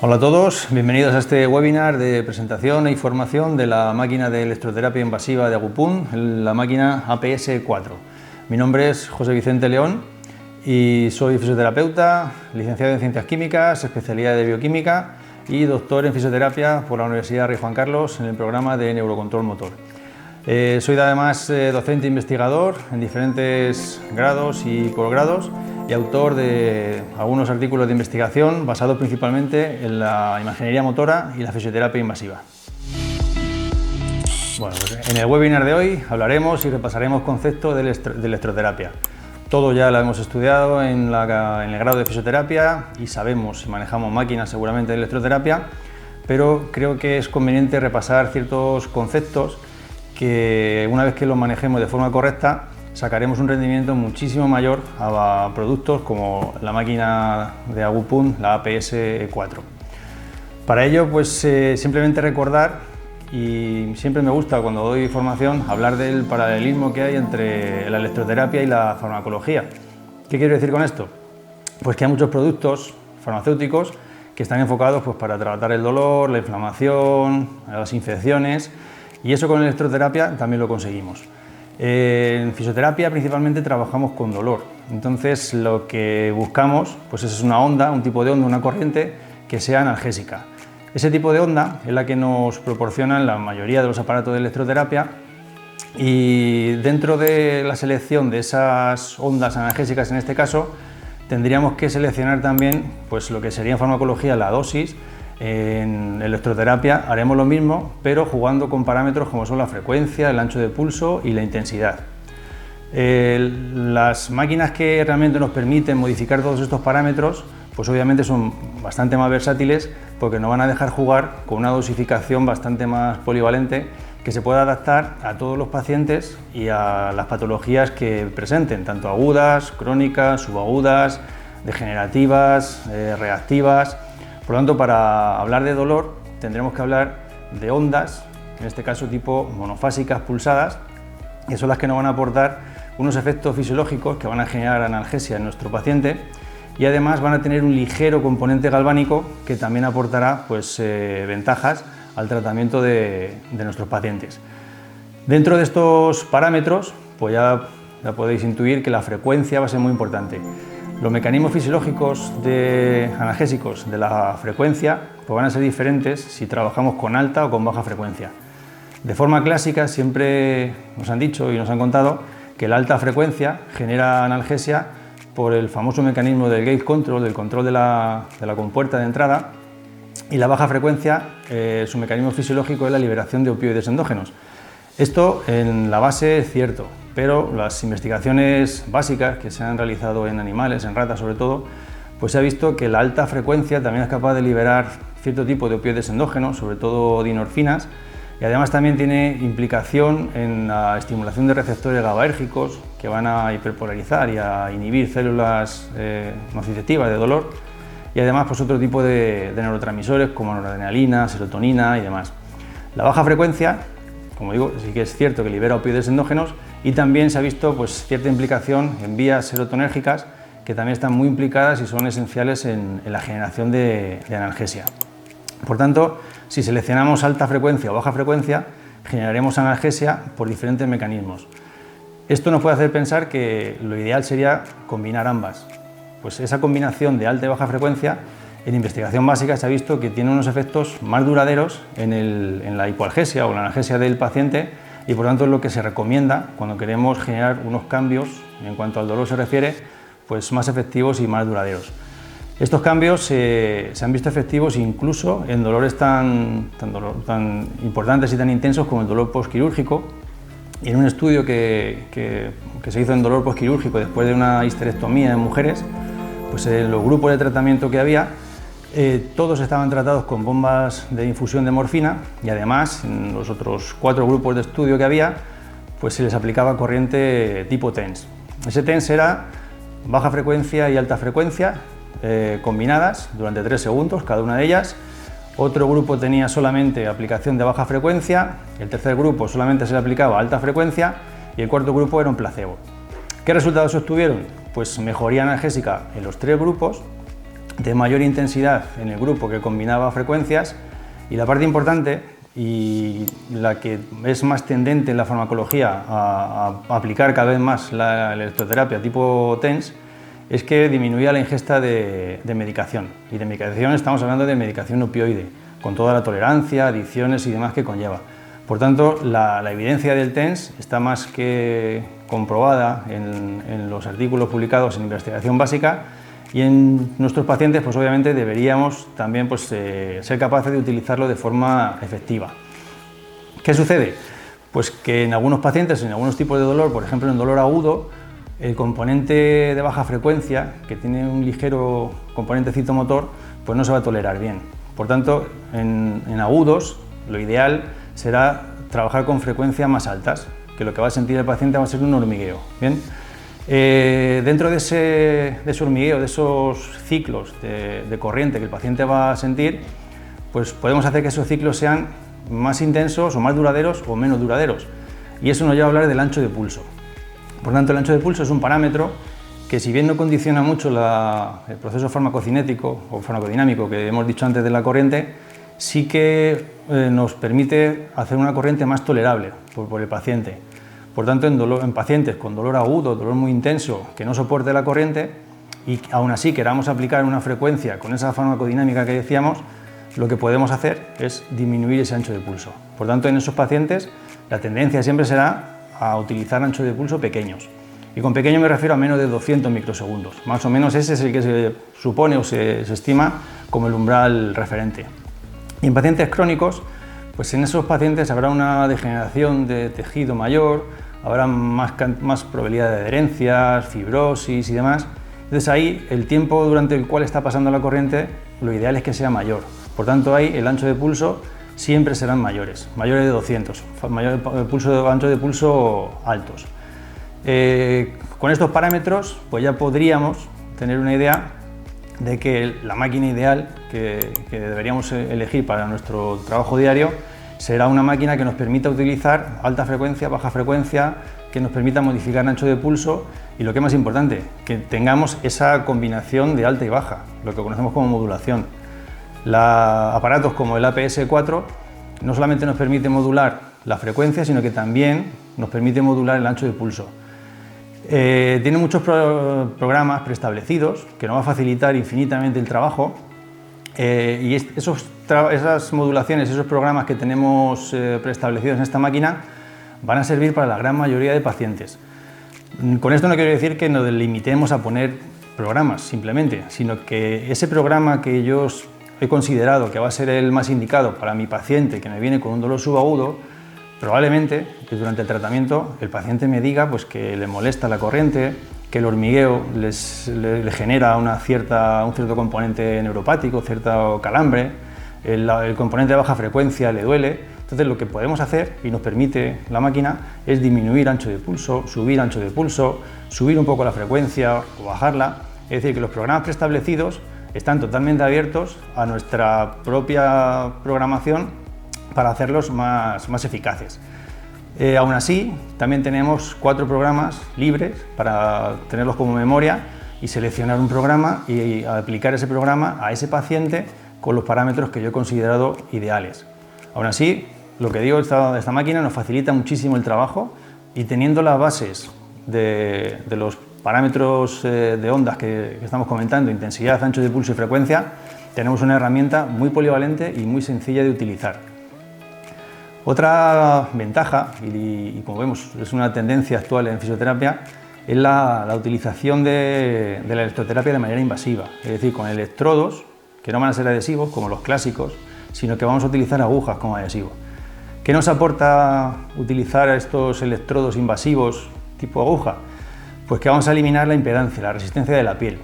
Hola a todos, bienvenidos a este webinar de presentación e información de la máquina de electroterapia invasiva de Agupun, la máquina APS-4. Mi nombre es José Vicente León y soy fisioterapeuta, licenciado en Ciencias Químicas, especialidad de Bioquímica y doctor en Fisioterapia por la Universidad Rey Juan Carlos en el programa de Neurocontrol Motor. Soy además docente e investigador en diferentes grados y posgrados y autor de algunos artículos de investigación basados principalmente en la imaginería motora y la fisioterapia invasiva. Bueno, pues en el webinar de hoy hablaremos y repasaremos conceptos de electroterapia. Todo ya lo hemos estudiado en el grado de fisioterapia y sabemos y manejamos máquinas seguramente de electroterapia, pero creo que es conveniente repasar ciertos conceptos que una vez que los manejemos de forma correcta sacaremos un rendimiento muchísimo mayor a productos como la máquina de Agupun, la APS-4. Para ello, pues simplemente recordar, y siempre me gusta cuando doy formación, hablar del paralelismo que hay entre la electroterapia y la farmacología. ¿Qué quiero decir con esto? Pues que hay muchos productos farmacéuticos que están enfocados pues, para tratar el dolor, la inflamación, las infecciones, y eso con electroterapia también lo conseguimos. En fisioterapia principalmente trabajamos con dolor, entonces lo que buscamos pues es una onda, un tipo de onda, una corriente que sea analgésica. Ese tipo de onda es la que nos proporcionan la mayoría de los aparatos de electroterapia y dentro de la selección de esas ondas analgésicas en este caso tendríamos que seleccionar también pues, lo que sería en farmacología la dosis. En electroterapia haremos lo mismo, pero jugando con parámetros como son la frecuencia, el ancho de pulso y la intensidad. Las máquinas que realmente nos permiten modificar todos estos parámetros, pues obviamente son bastante más versátiles porque nos van a dejar jugar con una dosificación bastante más polivalente que se pueda adaptar a todos los pacientes y a las patologías que presenten, tanto agudas, crónicas, subagudas, degenerativas, reactivas. Por lo tanto, para hablar de dolor tendremos que hablar de ondas, en este caso tipo monofásicas pulsadas, que son las que nos van a aportar unos efectos fisiológicos que van a generar analgesia en nuestro paciente y además van a tener un ligero componente galvánico que también aportará pues, ventajas al tratamiento de nuestros pacientes. Dentro de estos parámetros, pues ya podéis intuir que la frecuencia va a ser muy importante. Los mecanismos fisiológicos analgésicos de la frecuencia pues van a ser diferentes si trabajamos con alta o con baja frecuencia. De forma clásica siempre nos han dicho y nos han contado que la alta frecuencia genera analgesia por el famoso mecanismo del gate control, del control de la compuerta de entrada, y la baja frecuencia, su mecanismo fisiológico es la liberación de opioides endógenos. Esto en la base es cierto, pero las investigaciones básicas que se han realizado en animales, en ratas sobre todo, pues se ha visto que la alta frecuencia también es capaz de liberar cierto tipo de opioides endógenos, sobre todo dinorfinas, y además también tiene implicación en la estimulación de receptores GABAérgicos que van a hiperpolarizar y a inhibir células nociceptivas de dolor, y además pues otro tipo de neurotransmisores como noradrenalina, serotonina y demás. La baja frecuencia, como digo, sí que es cierto que libera opioides endógenos y también se ha visto pues, cierta implicación en vías serotonérgicas que también están muy implicadas y son esenciales en la generación de analgesia. Por tanto, si seleccionamos alta frecuencia o baja frecuencia, generaremos analgesia por diferentes mecanismos. Esto nos puede hacer pensar que lo ideal sería combinar ambas. Pues esa combinación de alta y baja frecuencia, en investigación básica se ha visto que tiene unos efectos más duraderos en la hipoalgesia o la analgesia del paciente y por tanto es lo que se recomienda cuando queremos generar unos cambios, en cuanto al dolor se refiere, pues más efectivos y más duraderos. Estos cambios se han visto efectivos incluso en dolores tan importantes y tan intensos como el dolor postquirúrgico, y en un estudio que se hizo en dolor postquirúrgico después de una histerectomía en mujeres, pues en los grupos de tratamiento que había, todos estaban tratados con bombas de infusión de morfina y además en los otros 4 grupos de estudio que había, pues se les aplicaba corriente tipo TENS. Ese TENS era baja frecuencia y alta frecuencia combinadas durante 3 segundos cada una de ellas. Otro grupo tenía solamente aplicación de baja frecuencia, el tercer grupo solamente se le aplicaba alta frecuencia y el cuarto grupo era un placebo. ¿Qué resultados obtuvieron? Pues mejoría analgésica en los 3 grupos, de mayor intensidad en el grupo que combinaba frecuencias, y la parte importante y la que es más tendente en la farmacología a aplicar cada vez más la electroterapia tipo TENS es que disminuía la ingesta de medicación. Y de medicación estamos hablando de medicación opioide, con toda la tolerancia, adicciones y demás que conlleva. Por tanto, la evidencia del TENS está más que comprobada en los artículos publicados en investigación básica, y en nuestros pacientes pues obviamente deberíamos también pues, ser capaces de utilizarlo de forma efectiva. ¿Qué sucede? Pues que en algunos pacientes, en algunos tipos de dolor, por ejemplo en dolor agudo, el componente de baja frecuencia, que tiene un ligero componente citomotor, pues no se va a tolerar bien. Por tanto, en agudos, lo ideal será trabajar con frecuencias más altas, que lo que va a sentir el paciente va a ser un hormigueo. ¿Bien? Dentro de ese hormigueo, de esos ciclos de corriente que el paciente va a sentir, pues podemos hacer que esos ciclos sean más intensos o más duraderos o menos duraderos. Y eso nos lleva a hablar del ancho de pulso. Por tanto, el ancho de pulso es un parámetro que, si bien no condiciona mucho el proceso farmacocinético o farmacodinámico que hemos dicho antes de la corriente, sí que nos permite hacer una corriente más tolerable por el paciente. Por tanto, en pacientes con dolor agudo, dolor muy intenso, que no soporte la corriente y aún así queramos aplicar una frecuencia con esa farmacodinámica que decíamos, lo que podemos hacer es disminuir ese ancho de pulso. Por tanto, en esos pacientes la tendencia siempre será a utilizar anchos de pulso pequeños. Y con pequeño me refiero a menos de 200 microsegundos. Más o menos ese es el que se supone o se estima como el umbral referente. Y en pacientes crónicos, pues en esos pacientes habrá una degeneración de tejido mayor, habrá más probabilidad de adherencias, fibrosis y demás. Entonces ahí el tiempo durante el cual está pasando la corriente, lo ideal es que sea mayor. Por tanto, ahí el ancho de pulso siempre serán mayores de 200, ancho de pulso altos. Con estos parámetros pues ya podríamos tener una idea de que la máquina ideal que deberíamos elegir para nuestro trabajo diario será una máquina que nos permita utilizar alta frecuencia, baja frecuencia, que nos permita modificar ancho de pulso y, lo que es más importante, que tengamos esa combinación de alta y baja, lo que conocemos como modulación. Aparatos como el APS-4 no solamente nos permite modular la frecuencia, sino que también nos permite modular el ancho de pulso. Tiene muchos programas preestablecidos que nos va a facilitar infinitamente el trabajo, y esas modulaciones, esos programas que tenemos preestablecidos en esta máquina van a servir para la gran mayoría de pacientes. Con esto no quiero decir que nos limitemos a poner programas simplemente, sino que ese programa que yo he considerado que va a ser el más indicado para mi paciente que me viene con un dolor subagudo, probablemente que durante el tratamiento el paciente me diga pues, que le molesta la corriente, que el hormigueo le genera un cierto componente neuropático, cierto calambre, el componente de baja frecuencia le duele. Entonces lo que podemos hacer, y nos permite la máquina, es disminuir ancho de pulso, subir ancho de pulso, subir un poco la frecuencia o bajarla. Es decir, que los programas preestablecidos están totalmente abiertos a nuestra propia programación para hacerlos más eficaces. Aún así, también tenemos 4 programas libres para tenerlos como memoria y seleccionar un programa y aplicar ese programa a ese paciente con los parámetros que yo he considerado ideales. Aún así, lo que digo, esta máquina nos facilita muchísimo el trabajo, y teniendo las bases de los parámetros de ondas que estamos comentando, intensidad, ancho de pulso y frecuencia, tenemos una herramienta muy polivalente y muy sencilla de utilizar. Otra ventaja, y como vemos es una tendencia actual en fisioterapia, es la utilización de la electroterapia de manera invasiva, es decir, con electrodos que no van a ser adhesivos como los clásicos, sino que vamos a utilizar agujas como adhesivo. ¿Qué nos aporta utilizar estos electrodos invasivos tipo aguja? Pues que vamos a eliminar la impedancia, la resistencia de la piel.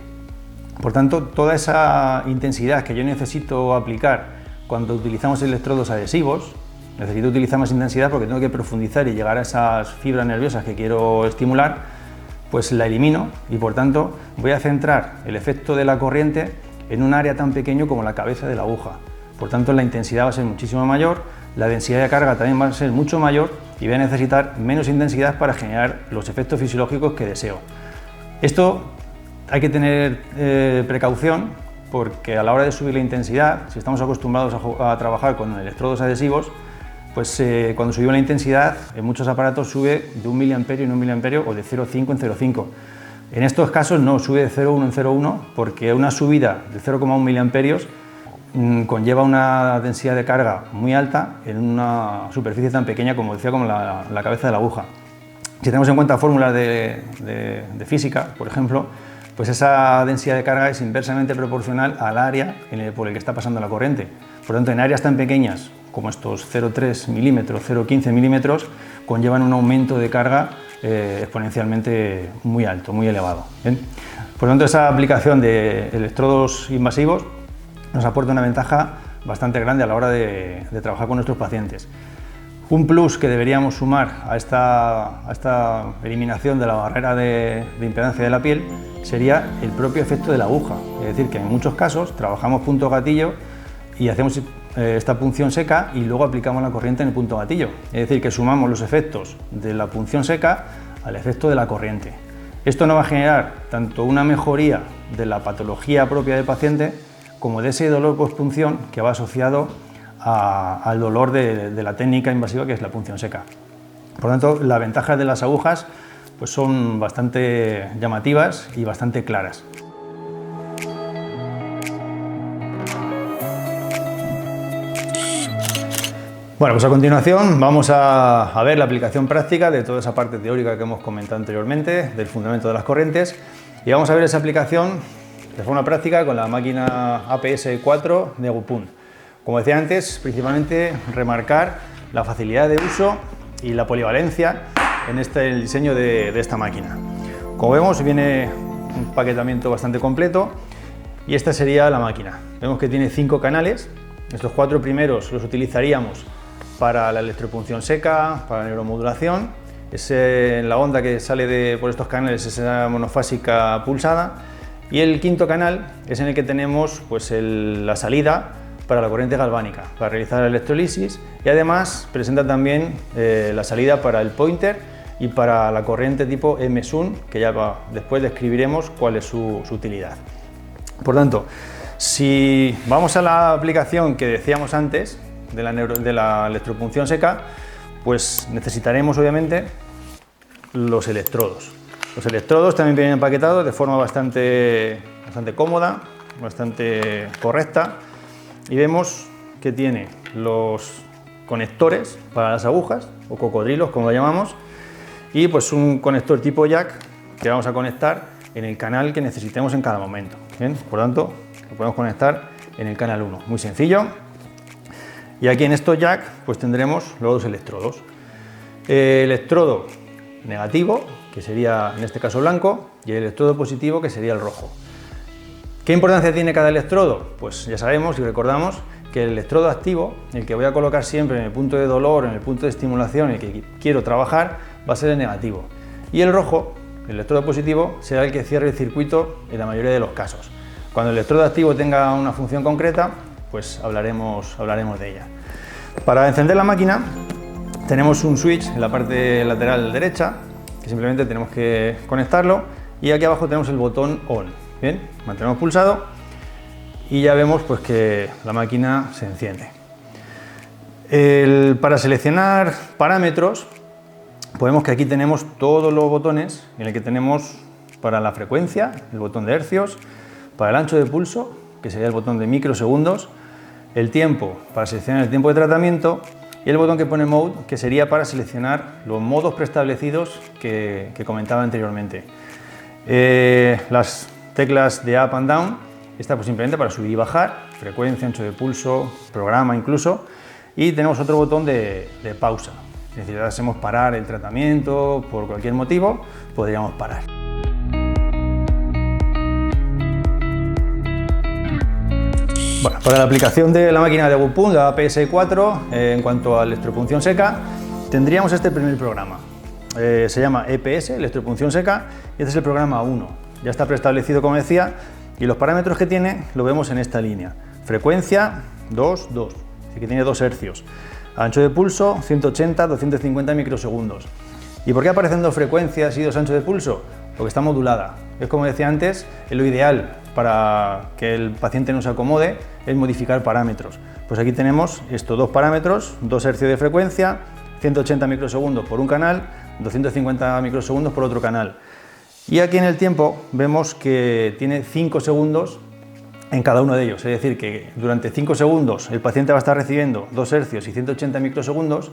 Por tanto, toda esa intensidad que yo necesito aplicar cuando utilizamos electrodos adhesivos, necesito utilizar más intensidad porque tengo que profundizar y llegar a esas fibras nerviosas que quiero estimular, pues la elimino y por tanto voy a centrar el efecto de la corriente en un área tan pequeño como la cabeza de la aguja. Por tanto, la intensidad va a ser muchísimo mayor, la densidad de carga también va a ser mucho mayor y voy a necesitar menos intensidad para generar los efectos fisiológicos que deseo. Esto hay que tener precaución porque a la hora de subir la intensidad, si estamos acostumbrados a trabajar con electrodos adhesivos, pues cuando subimos la intensidad, en muchos aparatos sube de 1 miliamperio en 1 miliamperio o de 0,5 en 0,5. En estos casos no, sube de 0,1 en 0,1 porque una subida de 0,1 miliamperios conlleva una densidad de carga muy alta en una superficie tan pequeña como decía, como la cabeza de la aguja. Si tenemos en cuenta fórmulas de física, por ejemplo, pues esa densidad de carga es inversamente proporcional al área por el que está pasando la corriente. Por lo tanto, en áreas tan pequeñas como estos 0,3 milímetros, 0,15 milímetros, conllevan un aumento de carga exponencialmente muy alto, muy elevado. ¿Bien? Por lo tanto, esa aplicación de electrodos invasivos nos aporta una ventaja bastante grande a la hora de trabajar con nuestros pacientes. Un plus que deberíamos sumar a esta eliminación de la barrera de impedancia de la piel sería el propio efecto de la aguja. Es decir, que en muchos casos trabajamos punto gatillo y hacemos esta punción seca y luego aplicamos la corriente en el punto gatillo. Es decir, que sumamos los efectos de la punción seca al efecto de la corriente. Esto nos va a generar tanto una mejoría de la patología propia del paciente como de ese dolor postpunción que va asociado al dolor de la técnica invasiva, que es la punción seca. Por lo tanto, las ventajas de las agujas pues son bastante llamativas y bastante claras. Bueno, pues a continuación vamos a ver la aplicación práctica de toda esa parte teórica que hemos comentado anteriormente, del fundamento de las corrientes, y vamos a ver esa aplicación de forma práctica con la máquina APS4 de Gupun. Como decía antes, principalmente remarcar la facilidad de uso y la polivalencia en el diseño de esta máquina. Como vemos, viene un paquetamiento bastante completo y esta sería la máquina. Vemos que tiene 5 canales. Estos 4 primeros los utilizaríamos para la electropunción seca, para la neuromodulación. La onda que sale por estos canales es la monofásica pulsada. Y el 5.º canal es en el que tenemos pues, la salida para la corriente galvánica, para realizar la electrolisis, y además presenta también la salida para el pointer y para la corriente tipo MSUN, que ya después describiremos cuál es su utilidad. Por tanto, si vamos a la aplicación que decíamos antes, de la electropunción seca, pues necesitaremos obviamente los electrodos. Los electrodos también vienen empaquetados de forma bastante cómoda, bastante correcta, y vemos que tiene los conectores para las agujas, o cocodrilos como lo llamamos, y pues un conector tipo jack que vamos a conectar en el canal que necesitemos en cada momento. ¿Bien? Por lo tanto, lo podemos conectar en el canal 1, muy sencillo. Y aquí en estos jack pues tendremos los 2 electrodos. El electrodo negativo, que sería en este caso blanco, y el electrodo positivo, que sería el rojo. ¿Qué importancia tiene cada electrodo? Pues ya sabemos y recordamos que el electrodo activo, el que voy a colocar siempre en el punto de dolor, en el punto de estimulación, en el que quiero trabajar, va a ser el negativo. Y el rojo, el electrodo positivo, será el que cierre el circuito en la mayoría de los casos. Cuando el electrodo activo tenga una función concreta, pues hablaremos de ella. Para encender la máquina tenemos un switch en la parte lateral derecha, que simplemente tenemos que conectarlo, y aquí abajo tenemos el botón ON. Bien, mantenemos pulsado y ya vemos pues, que la máquina se enciende. Para seleccionar parámetros, podemos que aquí tenemos todos los botones, en el que tenemos para la frecuencia, el botón de hercios, para el ancho de pulso, que sería el botón de microsegundos, el tiempo para seleccionar el tiempo de tratamiento, y el botón que pone Mode, que sería para seleccionar los modos preestablecidos que comentaba anteriormente. Las teclas de Up and Down, esta pues simplemente para subir y bajar, frecuencia, ancho de pulso, programa incluso, y tenemos otro botón de pausa. Si necesitásemos parar el tratamiento por cualquier motivo, podríamos parar. Bueno, para la aplicación de la máquina de Gupun, la APS4, en cuanto a electropunción seca, tendríamos este primer programa. Se llama EPS, electropunción seca, y este es el programa 1. Ya está preestablecido, como decía, y los parámetros que tiene lo vemos en esta línea. Frecuencia 2, 2, así que tiene 2 hercios. Ancho de pulso 180, 250 microsegundos. ¿Y por qué aparecen 2 frecuencias y 2 anchos de pulso? porque está modulada. Es como decía antes, lo ideal para que el paciente no se acomode es modificar parámetros. Pues aquí tenemos estos dos parámetros, 2 Hz de frecuencia, 180 microsegundos por un canal, 250 microsegundos por otro canal. Y aquí en el tiempo vemos que tiene 5 segundos en cada uno de ellos, es decir, que durante 5 segundos el paciente va a estar recibiendo 2 Hz y 180 microsegundos,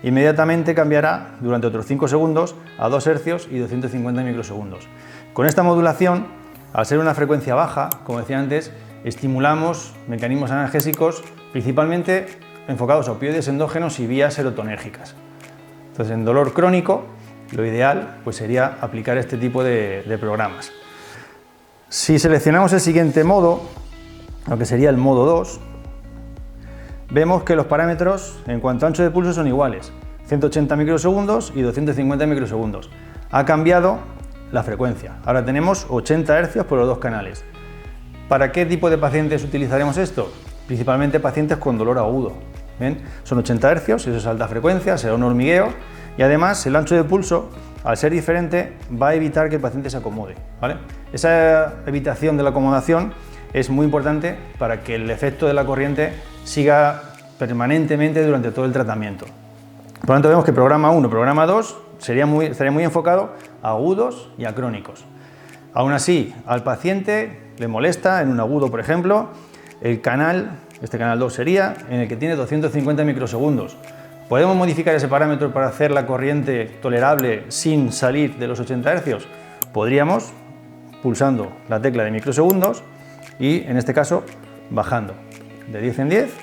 inmediatamente cambiará durante otros 5 segundos a 2 Hz y 250 microsegundos. Con esta modulación, al ser una frecuencia baja, como decía antes, estimulamos mecanismos analgésicos principalmente enfocados a opioides endógenos y vías serotonérgicas. Entonces, en dolor crónico, lo ideal pues, sería aplicar este tipo de programas. Si seleccionamos el siguiente modo, lo que sería el modo 2, vemos que los parámetros en cuanto a ancho de pulso son iguales, 180 microsegundos y 250 microsegundos. Ha cambiado la frecuencia, ahora tenemos 80 Hz por los dos canales. ¿Para qué tipo de pacientes utilizaremos esto? Principalmente pacientes con dolor agudo. ¿Ven? Son 80 Hz, eso es alta frecuencia, será un hormigueo y además el ancho de pulso, al ser diferente, va a evitar que el paciente se acomode, ¿vale? Esa evitación de la acomodación es muy importante para que el efecto de la corriente siga permanentemente durante todo el tratamiento. Por lo tanto, vemos que programa 1, programa 2 estaría muy enfocado a agudos y a crónicos. Aún así, al paciente le molesta, en un agudo por ejemplo, el canal, este canal 2 sería, en el que tiene 250 microsegundos. ¿Podemos modificar ese parámetro para hacer la corriente tolerable sin salir de los 80 Hz? Podríamos, pulsando la tecla de microsegundos y, en este caso, bajando de 10 en 10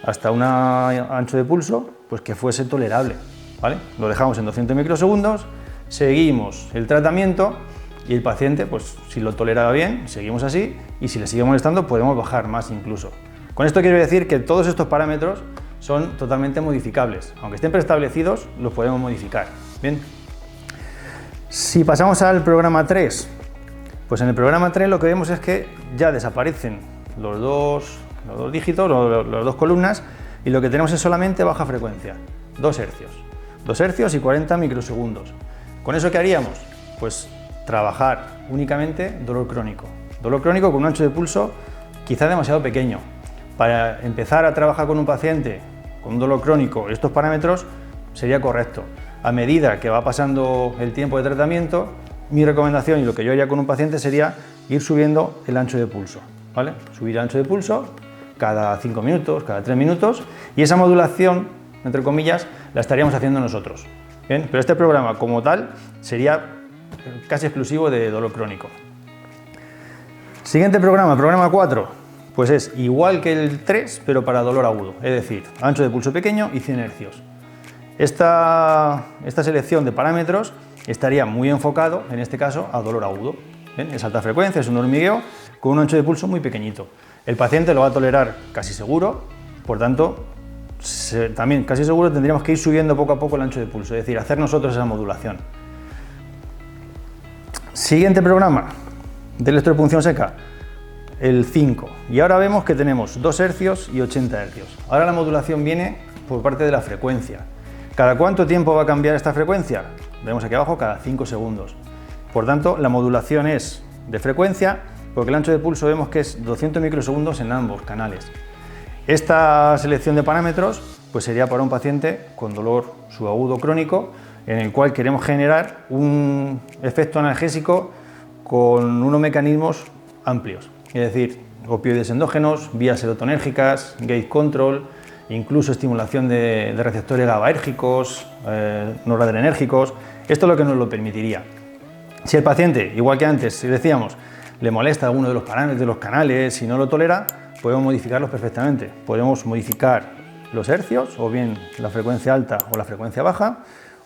hasta un ancho de pulso pues que fuese tolerable, ¿vale? Lo dejamos en 200 microsegundos, seguimos el tratamiento y el paciente, pues si lo tolera bien, seguimos así y si le sigue molestando podemos bajar más incluso. Con esto quiero decir que todos estos parámetros son totalmente modificables. Aunque estén preestablecidos, los podemos modificar. Bien. Si pasamos al programa 3, pues en el programa 3 lo que vemos es que ya desaparecen los dos dígitos, las dos columnas, y lo que tenemos es solamente baja frecuencia, 2 Hz. 2 Hz y 40 microsegundos. ¿Con eso qué haríamos? Pues trabajar únicamente dolor crónico. Dolor crónico con un ancho de pulso quizá demasiado pequeño. Para empezar a trabajar con un paciente con un dolor crónico, estos parámetros sería correcto. A medida que va pasando el tiempo de tratamiento, mi recomendación y lo que yo haría con un paciente sería ir subiendo el ancho de pulso, ¿vale? Subir el ancho de pulso cada 5 minutos, cada 3 minutos, y esa modulación, entre comillas, la estaríamos haciendo nosotros. ¿Bien? Pero este programa como tal sería casi exclusivo de dolor crónico. Siguiente programa, programa 4. Pues es igual que el 3, pero para dolor agudo, es decir, ancho de pulso pequeño y 100 Hz. Esta selección de parámetros estaría muy enfocado, en este caso, a dolor agudo. ¿Ven? Es alta frecuencia, es un hormigueo con un ancho de pulso muy pequeñito. El paciente lo va a tolerar casi seguro, por tanto, también casi seguro tendríamos que ir subiendo poco a poco el ancho de pulso, es decir, hacer nosotros esa modulación. Siguiente programa de electropunción seca. El 5, y ahora vemos que tenemos 2 Hz y 80 Hz. Ahora la modulación viene por parte de la frecuencia. ¿Cada cuánto tiempo va a cambiar esta frecuencia? Vemos aquí abajo, cada 5 segundos. Por tanto, la modulación es de frecuencia, porque el ancho de pulso vemos que es 200 microsegundos en ambos canales. Esta selección de parámetros pues sería para un paciente con dolor subagudo crónico, en el cual queremos generar un efecto analgésico con unos mecanismos amplios. Es decir, opioides endógenos, vías serotonérgicas, gate control, incluso estimulación de receptores GABAérgicos, noradrenérgicos. Esto es lo que nos lo permitiría. Si el paciente, igual que antes, si decíamos, le molesta alguno de los parámetros de los canales y no lo tolera, podemos modificarlos perfectamente. Podemos modificar los hercios, o bien la frecuencia alta o la frecuencia baja,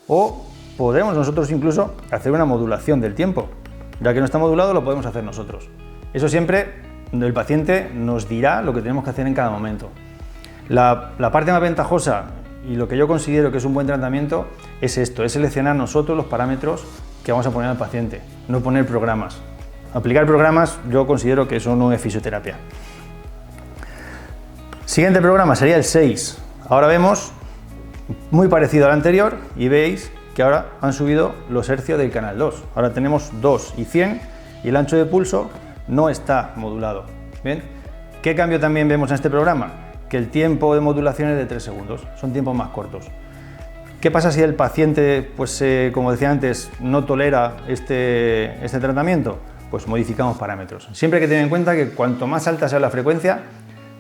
o podemos nosotros incluso hacer una modulación del tiempo. Ya que no está modulado, lo podemos hacer nosotros. Eso siempre el paciente nos dirá lo que tenemos que hacer en cada momento. La parte más ventajosa y lo que yo considero que es un buen tratamiento es esto, es seleccionar nosotros los parámetros que vamos a poner al paciente, no poner programas. Aplicar programas yo considero que eso no es fisioterapia. Siguiente programa sería el 6. Ahora vemos muy parecido al anterior y veis que ahora han subido los hercios del canal 2. Ahora tenemos 2 y 100 y el ancho de pulso no está modulado. ¿Bien? ¿Qué cambio también vemos en este programa? Que el tiempo de modulación es de 3 segundos, son tiempos más cortos. ¿Qué pasa si el paciente, pues como decía antes, no tolera este tratamiento? Pues modificamos parámetros. Siempre hay que tener en cuenta que cuanto más alta sea la frecuencia,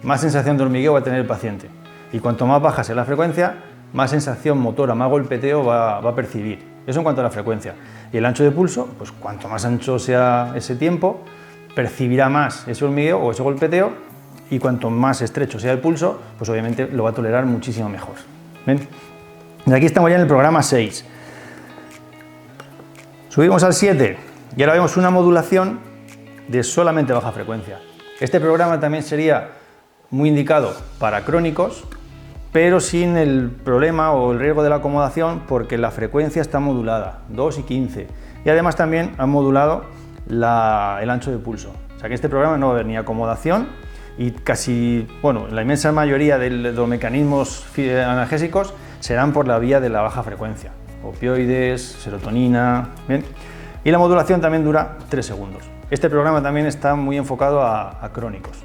más sensación de hormigueo va a tener el paciente. Y cuanto más baja sea la frecuencia, más sensación motora, más golpeteo va a percibir. Eso en cuanto a la frecuencia. Y el ancho de pulso, pues cuanto más ancho sea ese tiempo, percibirá más ese hormigueo o ese golpeteo, y cuanto más estrecho sea el pulso, pues obviamente lo va a tolerar muchísimo mejor. ¿Ven? Y aquí estamos ya en el programa 6. Subimos al 7 y ahora vemos una modulación de solamente baja frecuencia. Este programa también sería muy indicado para crónicos, pero sin el problema o el riesgo de la acomodación, porque la frecuencia está modulada, 2 y 15. Y además también han modulado el ancho de pulso. O sea que este programa no va a haber ni acomodación, y casi, bueno, la inmensa mayoría de los mecanismos analgésicos serán por la vía de la baja frecuencia. Opioides, serotonina, ¿bien? Y la modulación también dura 3 segundos. Este programa también está muy enfocado a crónicos.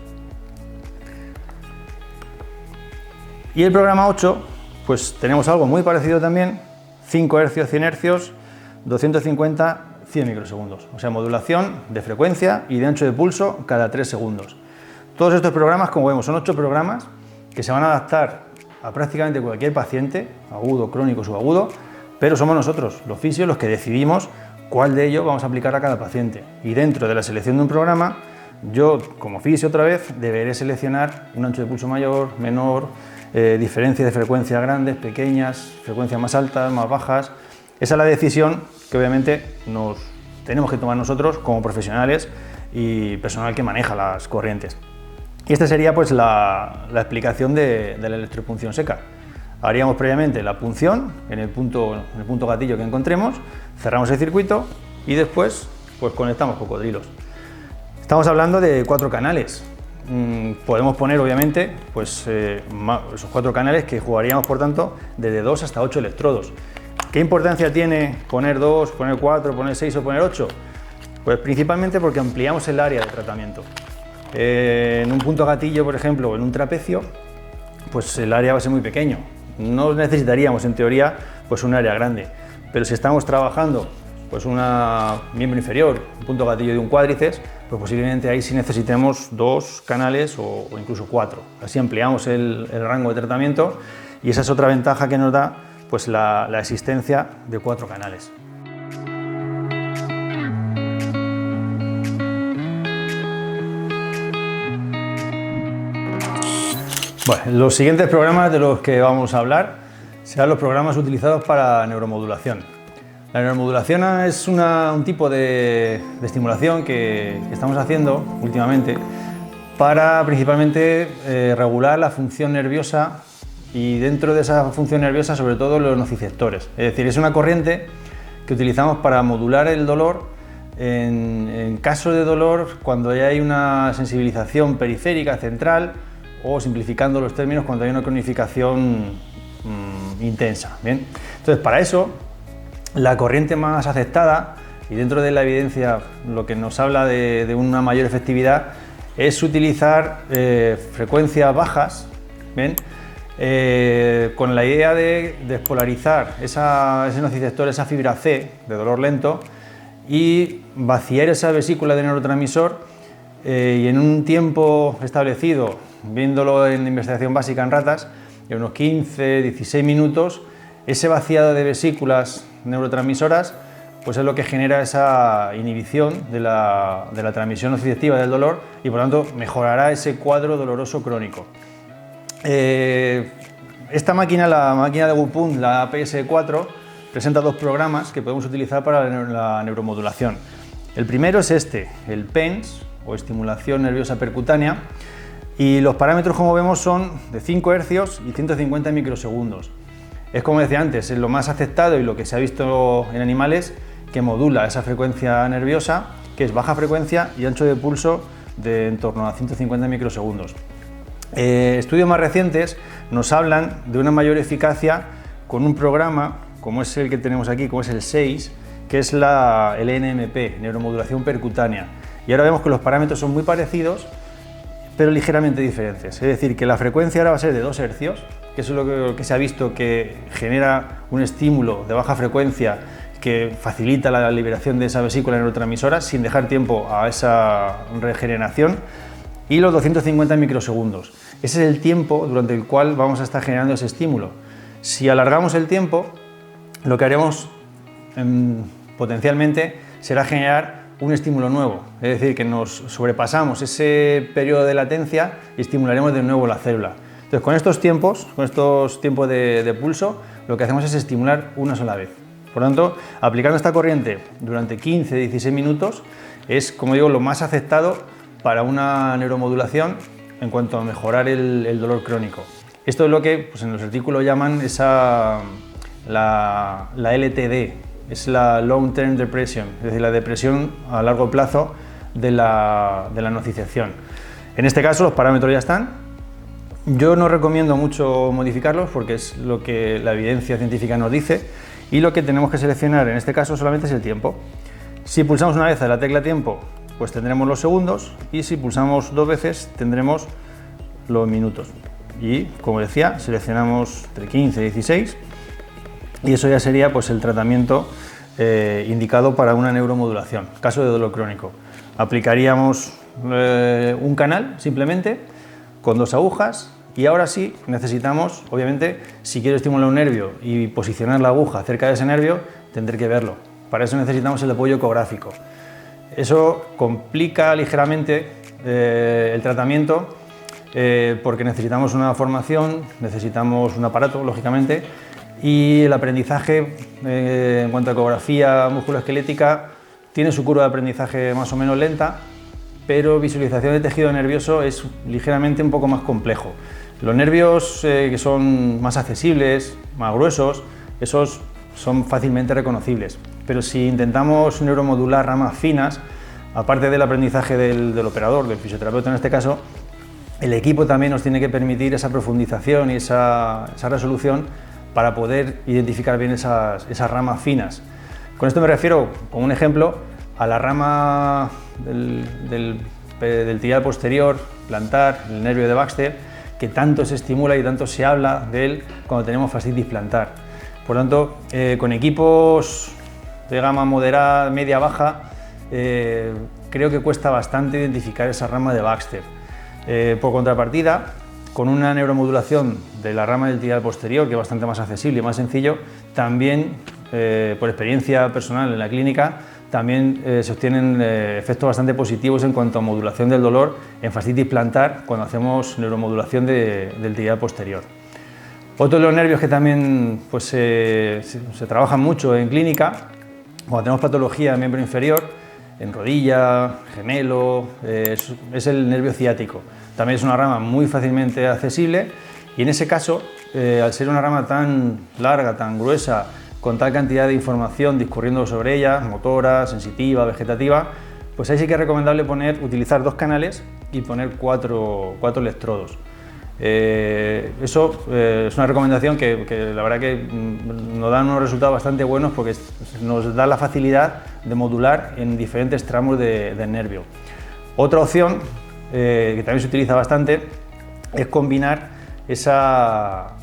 Y el programa 8, pues tenemos algo muy parecido también, 5 Hz, 100 Hz, 250, 100 microsegundos. O sea, modulación de frecuencia y de ancho de pulso cada 3 segundos. Todos estos programas, como vemos, son 8 programas que se van a adaptar a prácticamente cualquier paciente, agudo, crónico, subagudo, pero somos nosotros, los fisios, los que decidimos cuál de ellos vamos a aplicar a cada paciente. Y dentro de la selección de un programa, yo, como fisio otra vez, deberé seleccionar un ancho de pulso mayor, menor, diferencias de frecuencia grandes, pequeñas, frecuencias más altas, más bajas. Esa es la decisión que obviamente nos tenemos que tomar nosotros como profesionales y personal que maneja las corrientes. Y esta sería pues la explicación de la electropunción seca. Haríamos previamente la punción en el punto gatillo que encontremos, cerramos el circuito y después pues conectamos cocodrilos. Estamos hablando de 4 canales. Podemos poner obviamente pues, esos 4 canales que jugaríamos por tanto desde 2 hasta 8 electrodos. ¿Qué importancia tiene poner 2, poner 4, poner 6 o poner 8? Pues principalmente porque ampliamos el área de tratamiento. En un punto gatillo, por ejemplo, o en un trapecio, pues el área va a ser muy pequeño. No necesitaríamos, en teoría, pues un área grande. Pero si estamos trabajando pues un miembro inferior, un punto gatillo de un cuádriceps, pues posiblemente ahí sí necesitemos 2 canales o incluso 4. Así ampliamos el rango de tratamiento y esa es otra ventaja que nos da pues la existencia de 4 canales. Bueno, los siguientes programas de los que vamos a hablar serán los programas utilizados para neuromodulación. La neuromodulación es un tipo de estimulación que estamos haciendo últimamente para principalmente regular la función nerviosa y dentro de esa función nerviosa sobre todo los nociceptores. Es decir, es una corriente que utilizamos para modular el dolor en caso de dolor cuando ya hay una sensibilización periférica central o, simplificando los términos, cuando hay una cronificación intensa. ¿Bien? Entonces, para eso, la corriente más aceptada, y dentro de la evidencia lo que nos habla de una mayor efectividad, es utilizar frecuencias bajas, ¿bien? Con la idea de despolarizar ese nociceptor, esa fibra C de dolor lento, y vaciar esa vesícula de neurotransmisor y en un tiempo establecido, viéndolo en investigación básica en ratas, en unos 15-16 minutos, ese vaciado de vesículas neurotransmisoras pues es lo que genera esa inhibición de la transmisión nociceptiva del dolor y por tanto mejorará ese cuadro doloroso crónico. Esta máquina, la máquina de Wupund, la APS-4, presenta 2 programas que podemos utilizar para la neuromodulación. El primero es el PENS, o estimulación nerviosa percutánea, y los parámetros, como vemos, son de 5 Hz y 150 microsegundos. Es, como decía antes, es lo más aceptado y lo que se ha visto en animales que modula esa frecuencia nerviosa, que es baja frecuencia y ancho de pulso de en torno a 150 microsegundos. Estudios más recientes nos hablan de una mayor eficacia con un programa como es el que tenemos aquí, como es el 6, que es el NMP, neuromodulación percutánea. Y ahora vemos que los parámetros son muy parecidos, pero ligeramente diferentes. Es decir, que la frecuencia ahora va a ser de 2 hercios, que eso es lo que se ha visto que genera un estímulo de baja frecuencia que facilita la liberación de esa vesícula neurotransmisora sin dejar tiempo a esa regeneración, y los 250 microsegundos. Ese es el tiempo durante el cual vamos a estar generando ese estímulo. Si alargamos el tiempo, lo que haremos potencialmente será generar un estímulo nuevo, es decir, que nos sobrepasamos ese periodo de latencia y estimularemos de nuevo la célula. Entonces, con estos tiempos de pulso, lo que hacemos es estimular una sola vez. Por lo tanto, aplicando esta corriente durante 15-16 minutos es, como digo, lo más aceptado para una neuromodulación en cuanto a mejorar el dolor crónico. Esto es lo que pues, en los artículos llaman la LTD, es la Long Term Depression, es decir, la depresión a largo plazo de la nocicepción. En este caso los parámetros ya están. Yo no recomiendo mucho modificarlos porque es lo que la evidencia científica nos dice, y lo que tenemos que seleccionar en este caso solamente es el tiempo. Si pulsamos una vez a la tecla tiempo, pues tendremos los segundos, y si pulsamos 2 veces tendremos los minutos. Y como decía, seleccionamos entre 15 y 16, y eso ya sería pues el tratamiento indicado para una neuromodulación, caso de dolor crónico. Aplicaríamos un canal simplemente con 2 agujas, y ahora sí necesitamos, obviamente, si quiero estimular un nervio y posicionar la aguja cerca de ese nervio, tendré que verlo. Para eso necesitamos el apoyo ecográfico. Eso complica ligeramente el tratamiento porque necesitamos una formación, necesitamos un aparato, lógicamente, y el aprendizaje en cuanto a ecografía musculoesquelética tiene su curva de aprendizaje más o menos lenta, pero visualización de tejido nervioso es ligeramente un poco más complejo. Los nervios que son más accesibles, más gruesos, esos son fácilmente reconocibles, pero si intentamos neuromodular ramas finas, aparte del aprendizaje del operador, del fisioterapeuta en este caso, el equipo también nos tiene que permitir esa profundización y esa resolución para poder identificar bien esas ramas finas. Con esto me refiero, como un ejemplo, a la rama del tibial posterior, plantar, el nervio de Baxter, que tanto se estimula y tanto se habla de él cuando tenemos fascitis plantar. Por lo tanto, con equipos de gama moderada, media, baja, creo que cuesta bastante identificar esa rama de Baxter. Por contrapartida, con una neuromodulación de la rama del tibial posterior, que es bastante más accesible y más sencillo, también, por experiencia personal en la clínica, también se obtienen efectos bastante positivos en cuanto a modulación del dolor en fascitis plantar cuando hacemos neuromodulación del tibial posterior. Otro de los nervios que también pues, se trabajan mucho en clínica, cuando tenemos patología en miembro inferior, en rodilla, gemelo, es el nervio ciático. También es una rama muy fácilmente accesible, y en ese caso, al ser una rama tan larga, tan gruesa, con tal cantidad de información discurriendo sobre ella, motora, sensitiva, vegetativa, pues ahí sí que es recomendable utilizar 2 canales y poner 4 electrodos. Eso es una recomendación que la verdad que nos da unos resultados bastante buenos porque nos da la facilidad de modular en diferentes tramos del nervio. Otra opción que también se utiliza bastante es combinar esa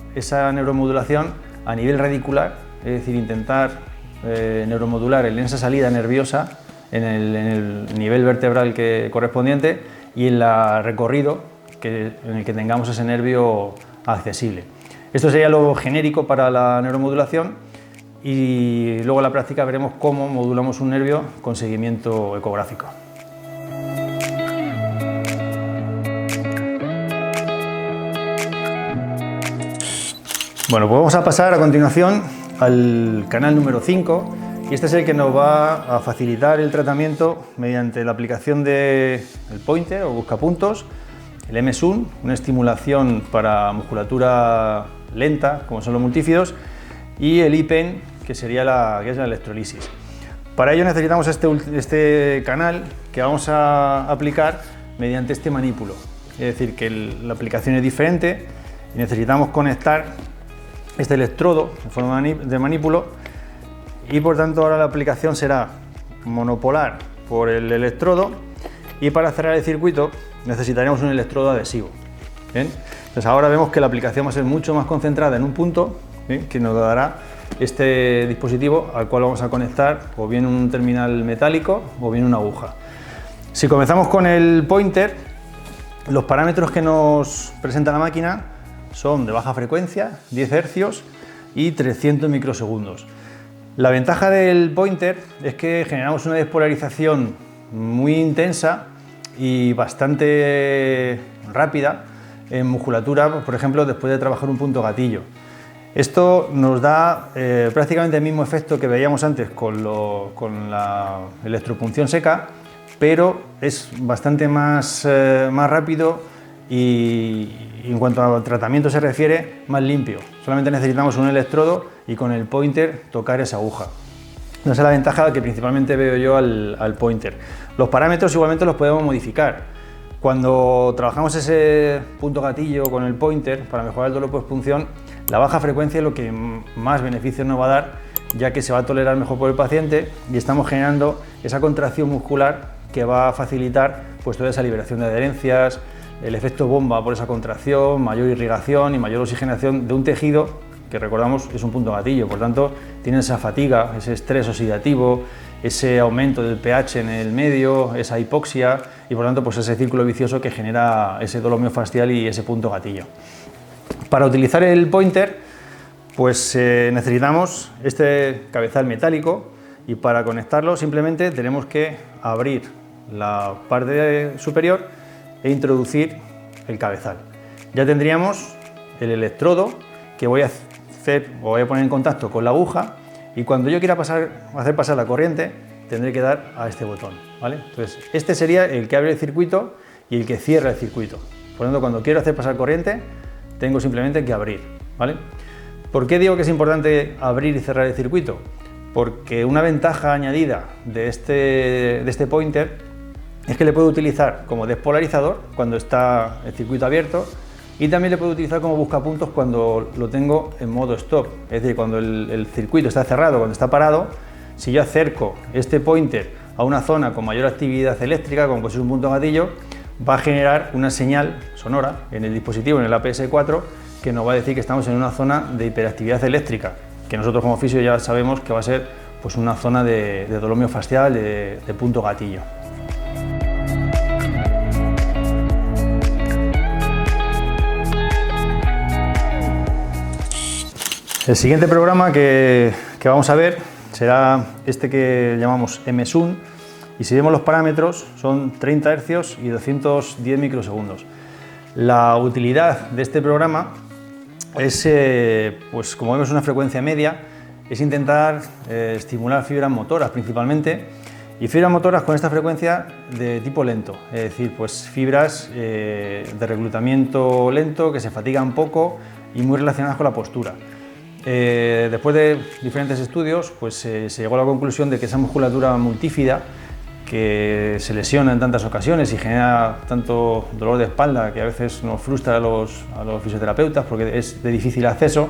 neuromodulación a nivel radicular, es decir, intentar neuromodular en esa salida nerviosa en el nivel vertebral correspondiente y en el recorrido en el que tengamos ese nervio accesible. Esto sería lo genérico para la neuromodulación, y luego en la práctica veremos cómo modulamos un nervio con seguimiento ecográfico. Bueno, pues vamos a pasar a continuación al canal número 5, y este es el que nos va a facilitar el tratamiento mediante la aplicación del pointer o buscapuntos, el MSUN, una estimulación para musculatura lenta, como son los multífidos, y el IPEN, que sería la electrolisis. Para ello necesitamos este canal que vamos a aplicar mediante este manípulo, es decir, que la aplicación es diferente y necesitamos conectar este electrodo en forma de manípulo y por tanto ahora la aplicación será monopolar por el electrodo y para cerrar el circuito necesitaremos un electrodo adhesivo. ¿Bien? Entonces ahora vemos que la aplicación va a ser mucho más concentrada en un punto, ¿bien?, que nos dará este dispositivo al cual vamos a conectar o bien un terminal metálico o bien una aguja. Si comenzamos con el pointer, los parámetros que nos presenta la máquina son de baja frecuencia, 10 Hz y 300 microsegundos. La ventaja del pointer es que generamos una despolarización muy intensa y bastante rápida en musculatura, por ejemplo, después de trabajar un punto gatillo. Esto nos da prácticamente el mismo efecto que veíamos antes con la electropunción seca, pero es bastante más rápido y en cuanto al tratamiento se refiere, más limpio. Solamente necesitamos un electrodo y con el pointer tocar esa aguja. Esa es la ventaja que principalmente veo yo al pointer. Los parámetros igualmente los podemos modificar. Cuando trabajamos ese punto gatillo con el pointer para mejorar el dolor postpunción, la baja frecuencia es lo que más beneficios nos va a dar, ya que se va a tolerar mejor por el paciente y estamos generando esa contracción muscular que va a facilitar pues toda esa liberación de adherencias, el efecto bomba por esa contracción, mayor irrigación y mayor oxigenación de un tejido que, recordamos, es un punto gatillo, por tanto tiene esa fatiga, ese estrés oxidativo, ese aumento del pH en el medio, esa hipoxia y por tanto pues ese círculo vicioso que genera ese dolor miofascial y ese punto gatillo. Para utilizar el pointer pues necesitamos este cabezal metálico y para conectarlo simplemente tenemos que abrir la parte superior e introducir el cabezal. Ya tendríamos el electrodo que voy a poner en contacto con la aguja y cuando yo quiera hacer pasar la corriente tendré que dar a este botón, ¿vale? Entonces este sería el que abre el circuito y el que cierra el circuito. Por lo tanto, cuando quiero hacer pasar corriente tengo simplemente que abrir, ¿vale? ¿Por qué digo que es importante abrir y cerrar el circuito? Porque una ventaja añadida de este pointer es que le puedo utilizar como despolarizador cuando está el circuito abierto y también le puedo utilizar como buscapuntos cuando lo tengo en modo stop, es decir, cuando el circuito está cerrado, cuando está parado. Si yo acerco este pointer a una zona con mayor actividad eléctrica, como puede ser un punto gatillo, va a generar una señal sonora en el dispositivo, en el APS4, que nos va a decir que estamos en una zona de hiperactividad eléctrica, que nosotros como fisio ya sabemos que va a ser pues, una zona de dolor miofascial, de punto gatillo. El siguiente programa que vamos a ver será este que llamamos MSUN y si vemos los parámetros son 30 Hz y 210 microsegundos. La utilidad de este programa es, pues como vemos, una frecuencia media, es intentar estimular fibras motoras principalmente y fibras motoras con esta frecuencia de tipo lento, es decir, pues fibras de reclutamiento lento que se fatigan poco y muy relacionadas con la postura. Después de diferentes estudios pues, se llegó a la conclusión de que esa musculatura multífida que se lesiona en tantas ocasiones y genera tanto dolor de espalda que a veces nos frustra a los fisioterapeutas porque es de difícil acceso,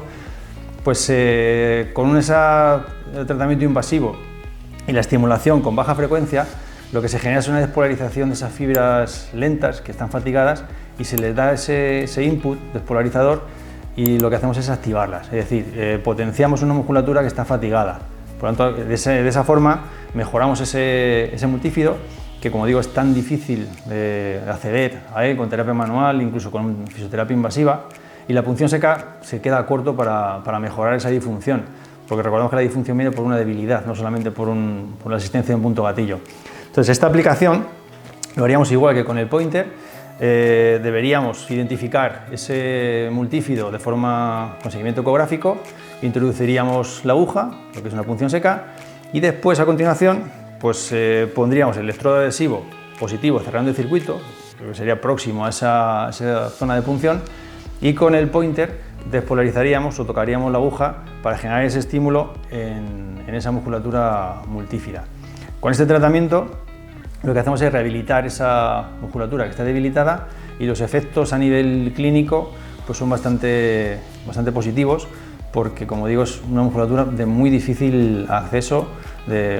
pues con ese tratamiento invasivo y la estimulación con baja frecuencia lo que se genera es una despolarización de esas fibras lentas que están fatigadas y se les da ese input despolarizador y lo que hacemos es activarlas, es decir, potenciamos una musculatura que está fatigada. Por lo tanto, de esa forma mejoramos ese multífido que, como digo, es tan difícil de acceder a él con terapia manual, incluso con fisioterapia invasiva, y la punción seca se queda corto para mejorar esa disfunción, porque recordamos que la disfunción viene por una debilidad, no solamente por la existencia de un punto gatillo. Entonces, esta aplicación lo haríamos igual que con el pointer. Deberíamos identificar ese multífido con seguimiento ecográfico, introduciríamos la aguja, lo que es una punción seca, y después a continuación pues, pondríamos el electrodo adhesivo positivo cerrando el circuito, que sería próximo a esa zona de punción, y con el pointer despolarizaríamos o tocaríamos la aguja para generar ese estímulo en esa musculatura multífida. Con este tratamiento lo que hacemos es rehabilitar esa musculatura que está debilitada y los efectos a nivel clínico pues son bastante positivos porque, como digo, es una musculatura de muy difícil acceso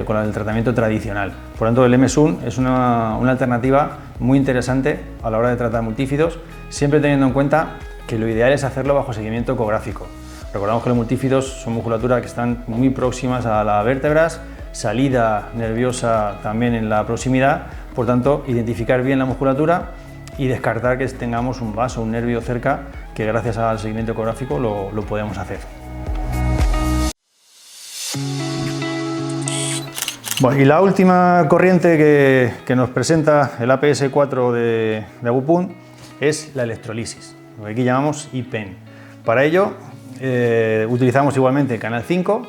con el tratamiento tradicional. Por lo tanto, el MSUN es una alternativa muy interesante a la hora de tratar multífidos, siempre teniendo en cuenta que lo ideal es hacerlo bajo seguimiento ecográfico. Recordamos que los multífidos son musculaturas que están muy próximas a las vértebras, salida nerviosa también en la proximidad, por tanto, identificar bien la musculatura y descartar que tengamos un vaso, un nervio cerca, que gracias al seguimiento ecográfico lo podemos hacer. Bueno, y la última corriente que nos presenta el APS-4 de Agupun es la electrolisis, lo que aquí llamamos IPEN. Para ello utilizamos igualmente canal 5,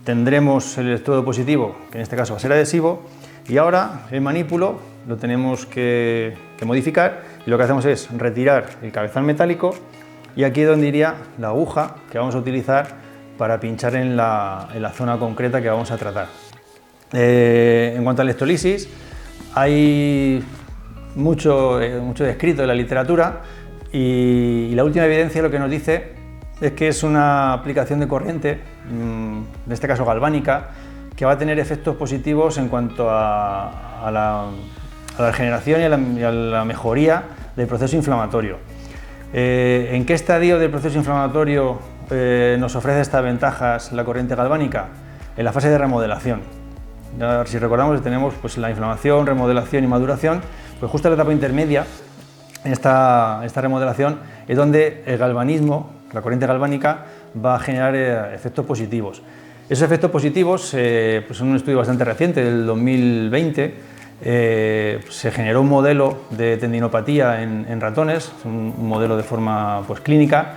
tendremos el electrodo positivo, que en este caso va a ser adhesivo, y ahora el manípulo lo tenemos que modificar, y lo que hacemos es retirar el cabezal metálico, y aquí es donde iría la aguja que vamos a utilizar para pinchar en la zona concreta que vamos a tratar. En cuanto a electrolisis, hay mucho descrito en la literatura, y la última evidencia lo que nos dice es que es una aplicación de corriente, en este caso galvánica, que va a tener efectos positivos en cuanto a la regeneración y a la mejoría del proceso inflamatorio. ¿En qué estadio del proceso inflamatorio nos ofrece estas ventajas la corriente galvánica? En la fase de remodelación. Ya, si recordamos, tenemos pues, la inflamación, remodelación y maduración, pues justo en la etapa intermedia, en esta remodelación, es donde el galvanismo, la corriente galvánica, va a generar efectos positivos. Esos efectos positivos, pues en un estudio bastante reciente, del 2020, se generó un modelo de tendinopatía en ratones, un modelo de forma pues, clínica,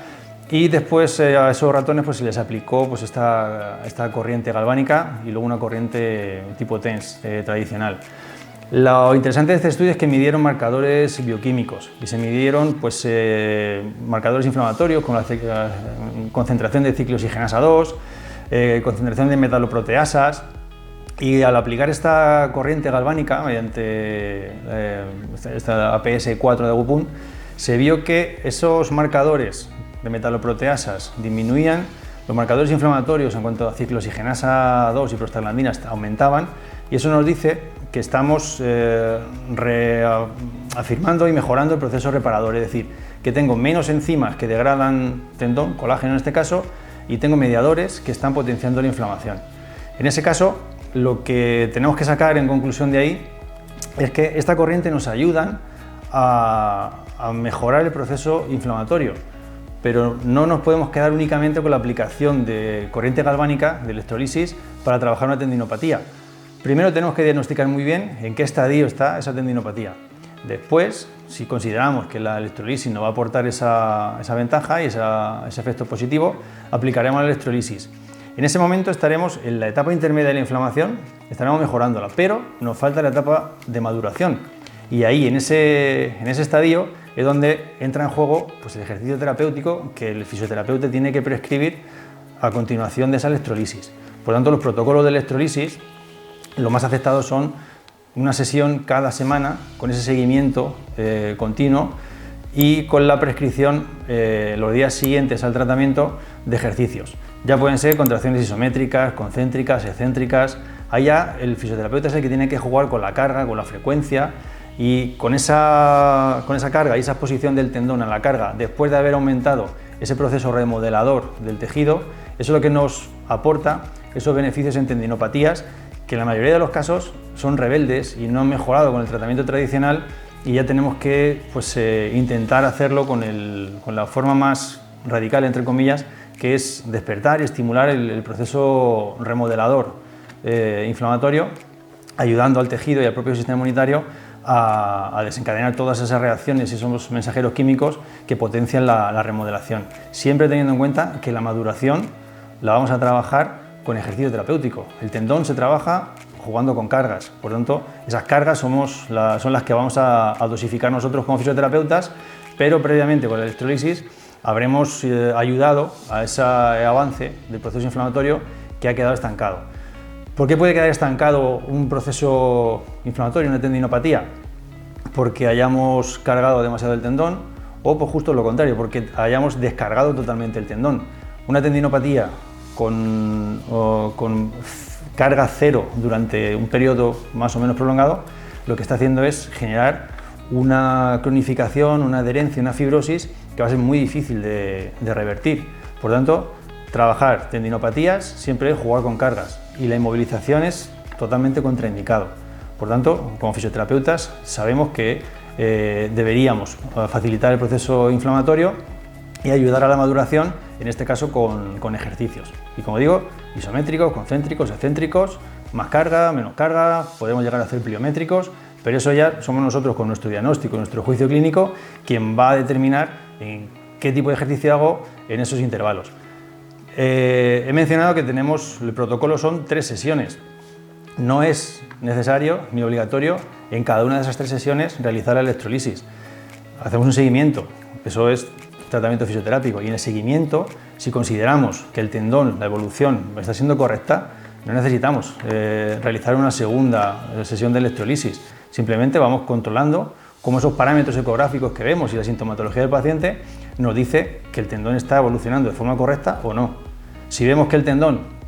y después a esos ratones pues, se les aplicó pues, esta corriente galvánica y luego una corriente tipo TENS tradicional. Lo interesante de este estudio es que midieron marcadores bioquímicos y se midieron pues, marcadores inflamatorios con la concentración de ciclooxigenasa 2, concentración de metaloproteasas, y al aplicar esta corriente galvánica mediante esta APS-4 de Agupun, se vio que esos marcadores de metaloproteasas disminuían, los marcadores inflamatorios en cuanto a ciclooxigenasa 2 y prostaglandinas aumentaban, y eso nos dice que estamos reafirmando y mejorando el proceso reparador, es decir, que tengo menos enzimas que degradan tendón, colágeno en este caso, y tengo mediadores que están potenciando la inflamación. En ese caso, lo que tenemos que sacar en conclusión de ahí es que esta corriente nos ayuda a mejorar el proceso inflamatorio, pero no nos podemos quedar únicamente con la aplicación de corriente galvánica, de electrolisis, para trabajar una tendinopatía. Primero tenemos que diagnosticar muy bien en qué estadio está esa tendinopatía. Después, si consideramos que la electrolisis nos va a aportar esa ventaja y ese efecto positivo, aplicaremos la electrolisis. En ese momento estaremos en la etapa intermedia de la inflamación, estaremos mejorándola, pero nos falta la etapa de maduración. Y ahí, en ese estadio, es donde entra en juego pues, el ejercicio terapéutico que el fisioterapeuta tiene que prescribir a continuación de esa electrolisis. Por lo tanto, los protocolos de electrolisis, los más aceptados son una sesión cada semana con ese seguimiento continuo y con la prescripción los días siguientes al tratamiento de ejercicios. Ya pueden ser contracciones isométricas, concéntricas, excéntricas. Allá el fisioterapeuta es el que tiene que jugar con la carga, con la frecuencia, y con esa carga y esa exposición del tendón a la carga, después de haber aumentado ese proceso remodelador del tejido, eso es lo que nos aporta esos beneficios en tendinopatías que en la mayoría de los casos son rebeldes y no han mejorado con el tratamiento tradicional, y ya tenemos que pues, intentar hacerlo con la forma más radical, entre comillas, que es despertar y estimular el proceso remodelador inflamatorio, ayudando al tejido y al propio sistema inmunitario a desencadenar todas esas reacciones y esos mensajeros químicos que potencian la remodelación. Siempre teniendo en cuenta que la maduración la vamos a trabajar con ejercicio terapéutico. El tendón se trabaja jugando con cargas, por lo tanto, esas cargas son las que vamos a dosificar nosotros como fisioterapeutas, pero previamente con la electrolisis habremos ayudado a ese avance del proceso inflamatorio que ha quedado estancado. ¿Por qué puede quedar estancado un proceso inflamatorio, una tendinopatía? Porque hayamos cargado demasiado el tendón, o por justo lo contrario, porque hayamos descargado totalmente el tendón. una tendinopatía con carga cero durante un periodo más o menos prolongado, lo que está haciendo es generar una cronificación, una adherencia, una fibrosis que va a ser muy difícil de revertir. Por tanto, trabajar tendinopatías siempre es jugar con cargas y la inmovilización es totalmente contraindicado. Por tanto, como fisioterapeutas sabemos que deberíamos facilitar el proceso inflamatorio y ayudar a la maduración, en este caso con ejercicios. Y como digo, isométricos, concéntricos, excéntricos, más carga, menos carga, podemos llegar a hacer pliométricos, pero eso ya somos nosotros con nuestro diagnóstico, nuestro juicio clínico, quien va a determinar en qué tipo de ejercicio hago en esos intervalos. He mencionado que el protocolo son 3 sesiones. No es necesario ni obligatorio en cada una de esas 3 sesiones realizar la electrolisis. Hacemos un seguimiento, eso es tratamiento fisioterápico, y en el seguimiento, si consideramos que el tendón, la evolución está siendo correcta, no necesitamos realizar una segunda sesión de electrolisis. Simplemente vamos controlando cómo esos parámetros ecográficos que vemos y la sintomatología del paciente nos dice que el tendón está evolucionando de forma correcta o no. Si vemos que el tendón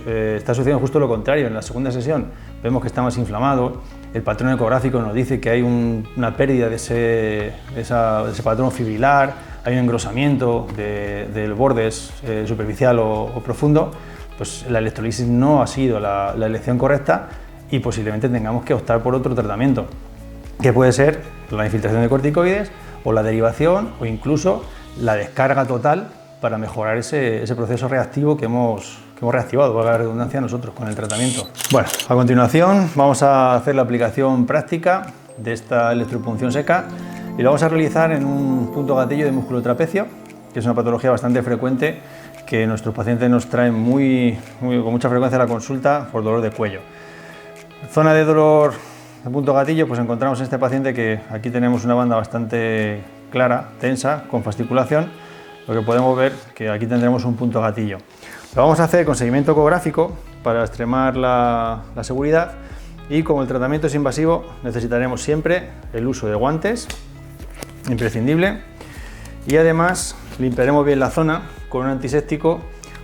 está sucediendo justo lo contrario, en la segunda sesión vemos que está más inflamado, el patrón ecográfico nos dice que hay una pérdida de ese patrón fibrilar, hay un engrosamiento del borde superficial o profundo, pues la electrolisis no ha sido la elección correcta y posiblemente tengamos que optar por otro tratamiento, que puede ser la infiltración de corticoides o la derivación o incluso la descarga total para mejorar ese proceso reactivo que hemos reactivado, valga la redundancia, nosotros con el tratamiento. Bueno, a continuación vamos a hacer la aplicación práctica de esta electropunción seca y lo vamos a realizar en un punto gatillo de músculo trapecio, que es una patología bastante frecuente que nuestros pacientes nos traen con mucha frecuencia a la consulta por dolor de cuello. Zona de dolor de punto gatillo, pues encontramos en este paciente que aquí tenemos una banda bastante clara, tensa, con fasciculación. Lo que podemos ver que aquí tendremos un punto gatillo. Lo vamos a hacer con seguimiento ecográfico para extremar la seguridad, y como el tratamiento es invasivo necesitaremos siempre el uso de guantes, imprescindible, y además limpiaremos bien la zona con un antiséptico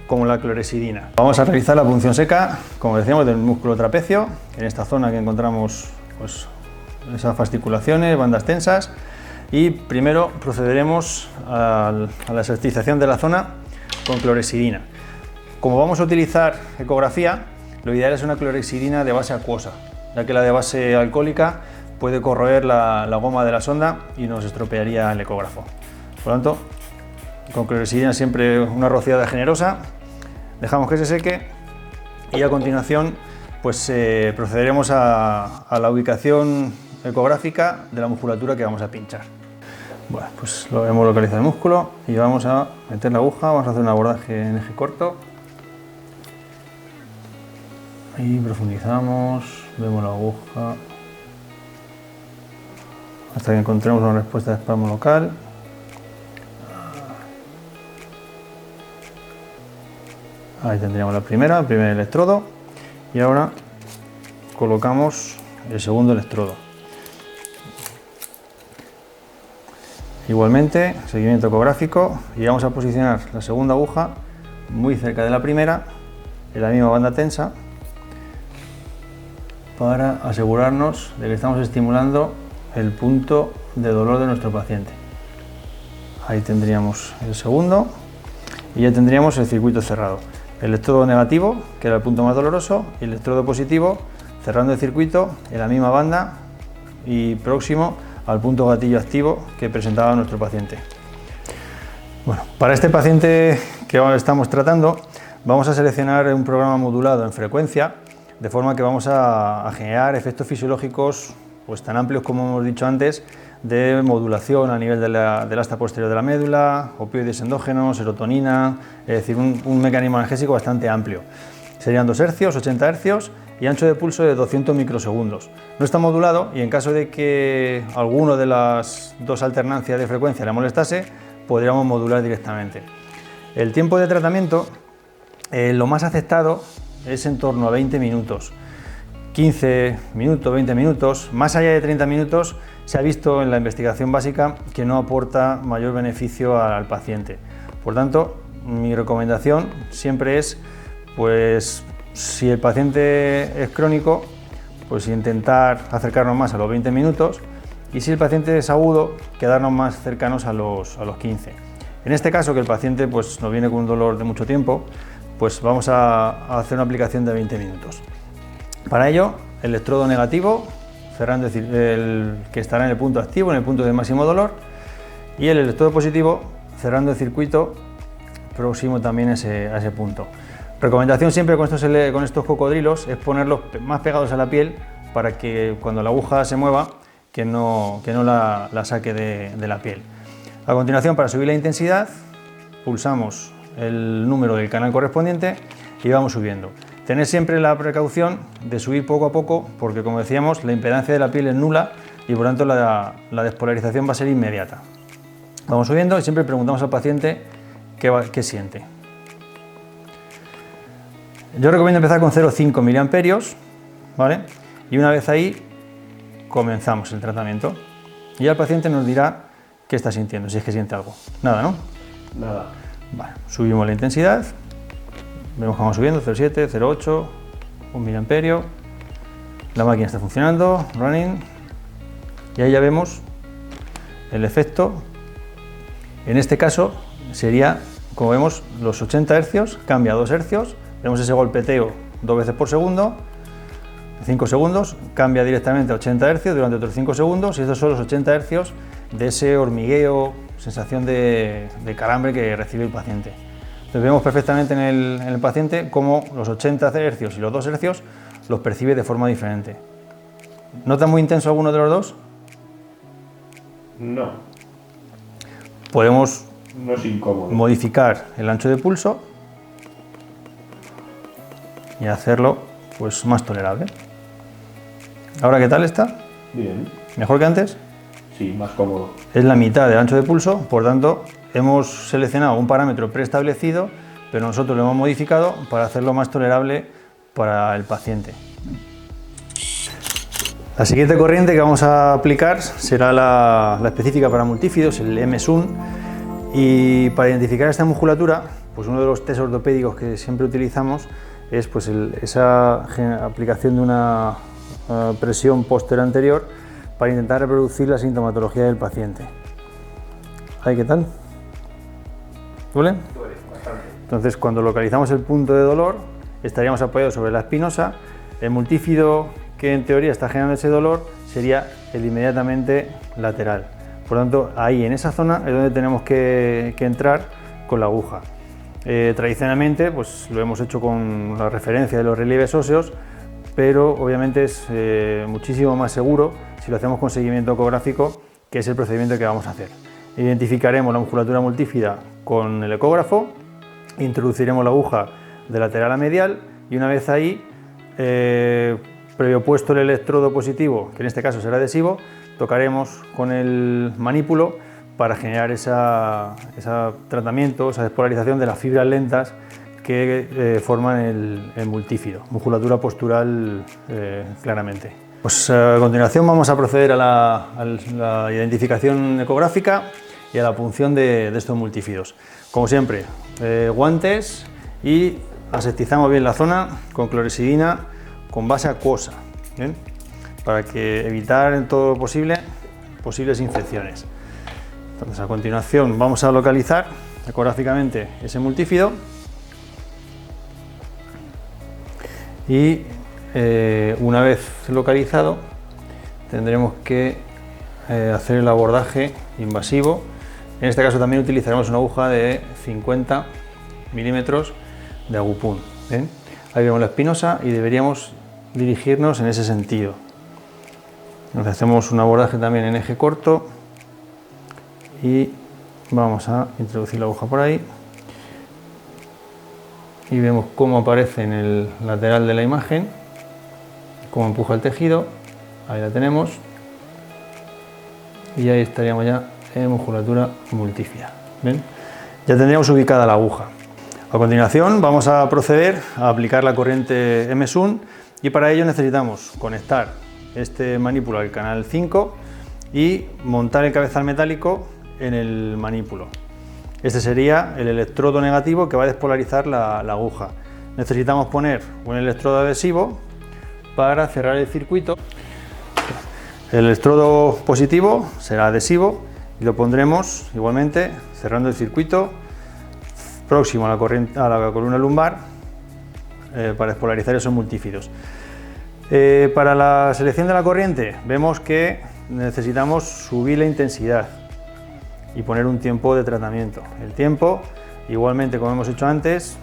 como la clorexidina. Vamos a realizar la punción seca, como decíamos, del músculo trapecio, en esta zona que encontramos esas fasciculaciones, bandas tensas, y primero procederemos a la exercización de la zona con clorexidina. Como vamos a utilizar ecografía, lo ideal es una clorexidina de base acuosa, ya que la de base alcohólica puede corroer la goma de la sonda y nos estropearía el ecógrafo. Por lo tanto, con clorexidina siempre una rociada generosa, dejamos que se seque y a continuación procederemos a la ubicación ecográfica de la musculatura que vamos a pinchar. Bueno, pues lo hemos localizado el músculo y vamos a meter la aguja, vamos a hacer un abordaje en eje corto. Ahí profundizamos, vemos la aguja hasta que encontremos una respuesta de espasmo local. Ahí tendríamos el primer electrodo y ahora colocamos el segundo electrodo. Igualmente, seguimiento ecográfico, y vamos a posicionar la segunda aguja muy cerca de la primera, en la misma banda tensa, para asegurarnos de que estamos estimulando el punto de dolor de nuestro paciente. Ahí tendríamos el segundo y ya tendríamos el circuito cerrado. El electrodo negativo, que era el punto más doloroso, y el electrodo positivo, cerrando el circuito en la misma banda y próximo al punto gatillo activo que presentaba nuestro paciente. Bueno, para este paciente que ahora estamos tratando, vamos a seleccionar un programa modulado en frecuencia, de forma que vamos a generar efectos fisiológicos tan amplios como hemos dicho antes, de modulación a nivel del asta posterior de la médula, opioides endógenos, serotonina, es decir, un mecanismo analgésico bastante amplio. Serían 2 Hz, 80 Hz y ancho de pulso de 200 microsegundos. No está modulado y en caso de que alguno de las 2 alternancias de frecuencia le molestase, podríamos modular directamente. El tiempo de tratamiento, lo más aceptado es en torno a 20 minutos. 15 minutos, 20 minutos, más allá de 30 minutos se ha visto en la investigación básica que no aporta mayor beneficio al paciente. Por tanto, mi recomendación siempre es, pues, si el paciente es crónico, pues intentar acercarnos más a los 20 minutos y si el paciente es agudo, quedarnos más cercanos a los 15. En este caso, que el paciente pues, nos viene con un dolor de mucho tiempo, pues vamos a hacer una aplicación de 20 minutos. Para ello, el electrodo negativo, cerrando, es decir, el que estará en el punto activo, en el punto de máximo dolor, y el electrodo positivo, cerrando el circuito próximo también a ese punto. Recomendación siempre con estos cocodrilos es ponerlos más pegados a la piel para que cuando la aguja se mueva, que no la saque de la piel. A continuación, para subir la intensidad, pulsamos el número del canal correspondiente y vamos subiendo. Tener siempre la precaución de subir poco a poco porque, como decíamos, la impedancia de la piel es nula y por tanto la despolarización va a ser inmediata. Vamos subiendo y siempre preguntamos al paciente qué siente. Yo recomiendo empezar con 0,5 miliamperios, ¿vale? Y una vez ahí comenzamos el tratamiento y el paciente nos dirá qué está sintiendo, si es que siente algo. Nada, ¿no? Nada. Vale, subimos la intensidad, vemos que vamos subiendo, 0,7, 0,8, 1 miliamperio, la máquina está funcionando, running, y ahí ya vemos el efecto. En este caso sería, como vemos, los 80 Hz, cambia a 2 Hz, vemos ese golpeteo 2 veces por segundo, 5 segundos, cambia directamente a 80 Hz durante otros 5 segundos y estos son los 80 Hz de ese hormigueo, sensación de calambre que recibe el paciente. Entonces vemos perfectamente en el paciente cómo los 80 Hz y los 2 Hz los percibe de forma diferente. ¿Nota muy intenso alguno de los dos? No. Podemos No es incómodo. modificar el ancho de pulso y hacerlo pues más tolerable. ¿Ahora qué tal está? Bien. ¿Mejor que antes? Sí, más cómodo. Es la mitad del ancho de pulso, por tanto hemos seleccionado un parámetro preestablecido, pero nosotros lo hemos modificado para hacerlo más tolerable para el paciente. La siguiente corriente que vamos a aplicar será la específica para multífidos, el MSUN, y para identificar esta musculatura, pues uno de los test ortopédicos que siempre utilizamos es pues esa aplicación de una presión posterior anterior para intentar reproducir la sintomatología del paciente. ¿Ahí qué tal? ¿Duele? Duele bastante. Entonces, cuando localizamos el punto de dolor, estaríamos apoyados sobre la espinosa. El multífido que en teoría está generando ese dolor sería el inmediatamente lateral. Por lo tanto, ahí en esa zona es donde tenemos que entrar con la aguja. Tradicionalmente, pues lo hemos hecho con la referencia de los relieves óseos, pero obviamente es muchísimo más seguro si lo hacemos con seguimiento ecográfico, que es el procedimiento que vamos a hacer. Identificaremos la musculatura multífida con el ecógrafo, introduciremos la aguja de lateral a medial y una vez ahí, previo puesto el electrodo positivo, que en este caso será adhesivo, tocaremos con el manípulo para generar ese tratamiento, esa despolarización de las fibras lentas que forman el multífido, musculatura postural claramente. Pues a continuación vamos a proceder a la identificación ecográfica y a la punción de estos multífidos. Como siempre, guantes y aseptizamos bien la zona con clorexidina con base acuosa, ¿bien? Para que evitar en todo lo posible posibles infecciones. Entonces a continuación vamos a localizar ecográficamente ese multífido y una vez localizado tendremos que hacer el abordaje invasivo. En este caso también utilizaremos una aguja de 50 milímetros de agupún. ¿Ven? Ahí vemos la espinosa y deberíamos dirigirnos en ese sentido. Entonces hacemos un abordaje también en eje corto y vamos a introducir la aguja por ahí y vemos cómo aparece en el lateral de la imagen, cómo empuja el tejido. Ahí la tenemos y ahí estaríamos ya en musculatura multífida. ¿Ven? Ya tendríamos ubicada la aguja. A continuación vamos a proceder a aplicar la corriente MSUN y para ello necesitamos conectar este manípulo al canal 5 y montar el cabezal metálico en el manípulo. Este sería el electrodo negativo que va a despolarizar la aguja. Necesitamos poner un electrodo adhesivo para cerrar el circuito. El electrodo positivo será adhesivo y lo pondremos igualmente cerrando el circuito próximo a la columna lumbar para despolarizar esos multífidos. Para la selección de la corriente vemos que necesitamos subir la intensidad y poner un tiempo de tratamiento. El tiempo, igualmente como hemos hecho antes,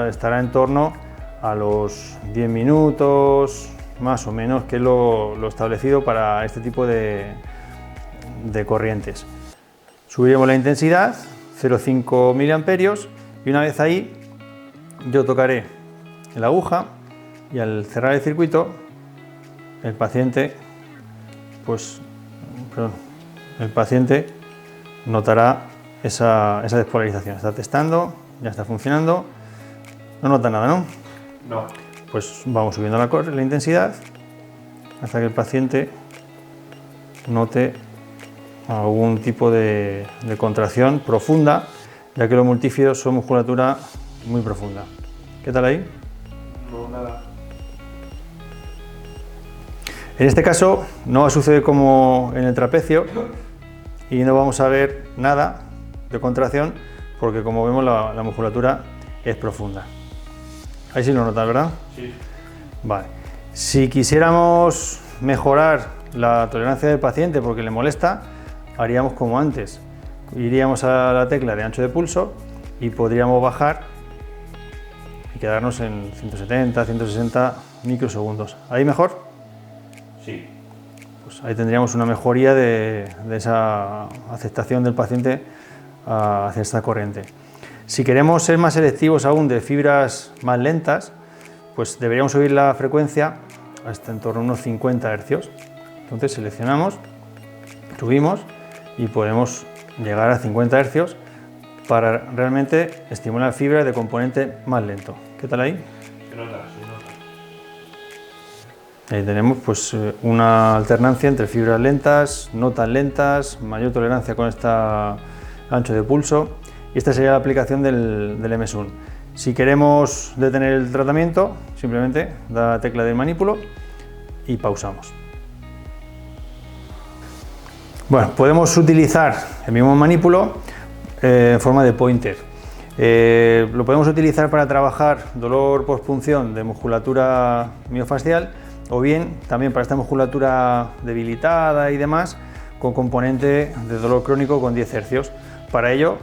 estará en torno a los 10 minutos, más o menos, que es lo establecido para este tipo de corrientes. Subiremos la intensidad, 0,5 miliamperios, y una vez ahí yo tocaré la aguja y al cerrar el circuito el paciente notará esa despolarización. Está testando, ya está funcionando, no nota nada, ¿no? No. Pues vamos subiendo la intensidad hasta que el paciente note algún tipo de contracción profunda, ya que los multífidos son musculatura muy profunda. ¿Qué tal ahí? No, nada. En este caso no va a suceder como en el trapecio y no vamos a ver nada de contracción porque, como vemos, la musculatura es profunda. Ahí sí lo notas, ¿verdad? Sí. Vale. Si quisiéramos mejorar la tolerancia del paciente porque le molesta, haríamos como antes. Iríamos a la tecla de ancho de pulso y podríamos bajar y quedarnos en 170, 160 microsegundos. ¿Ahí mejor? Sí. Pues ahí tendríamos una mejoría de esa aceptación del paciente hacia esta corriente. Si queremos ser más selectivos aún de fibras más lentas, pues deberíamos subir la frecuencia hasta en torno a unos 50 Hz. Entonces seleccionamos, subimos y podemos llegar a 50 Hz para realmente estimular fibras de componente más lento. ¿Qué tal ahí? Se nota, se nota. Ahí tenemos pues una alternancia entre fibras lentas, no tan lentas, mayor tolerancia con este ancho de pulso, y esta sería la aplicación del MSUN. Si queremos detener el tratamiento, simplemente da la tecla del manípulo y pausamos. Bueno, podemos utilizar el mismo manípulo en forma de pointer. Lo podemos utilizar para trabajar dolor postpunción de musculatura miofascial, o bien también para esta musculatura debilitada y demás, con componente de dolor crónico con 10 Hz. Para ello,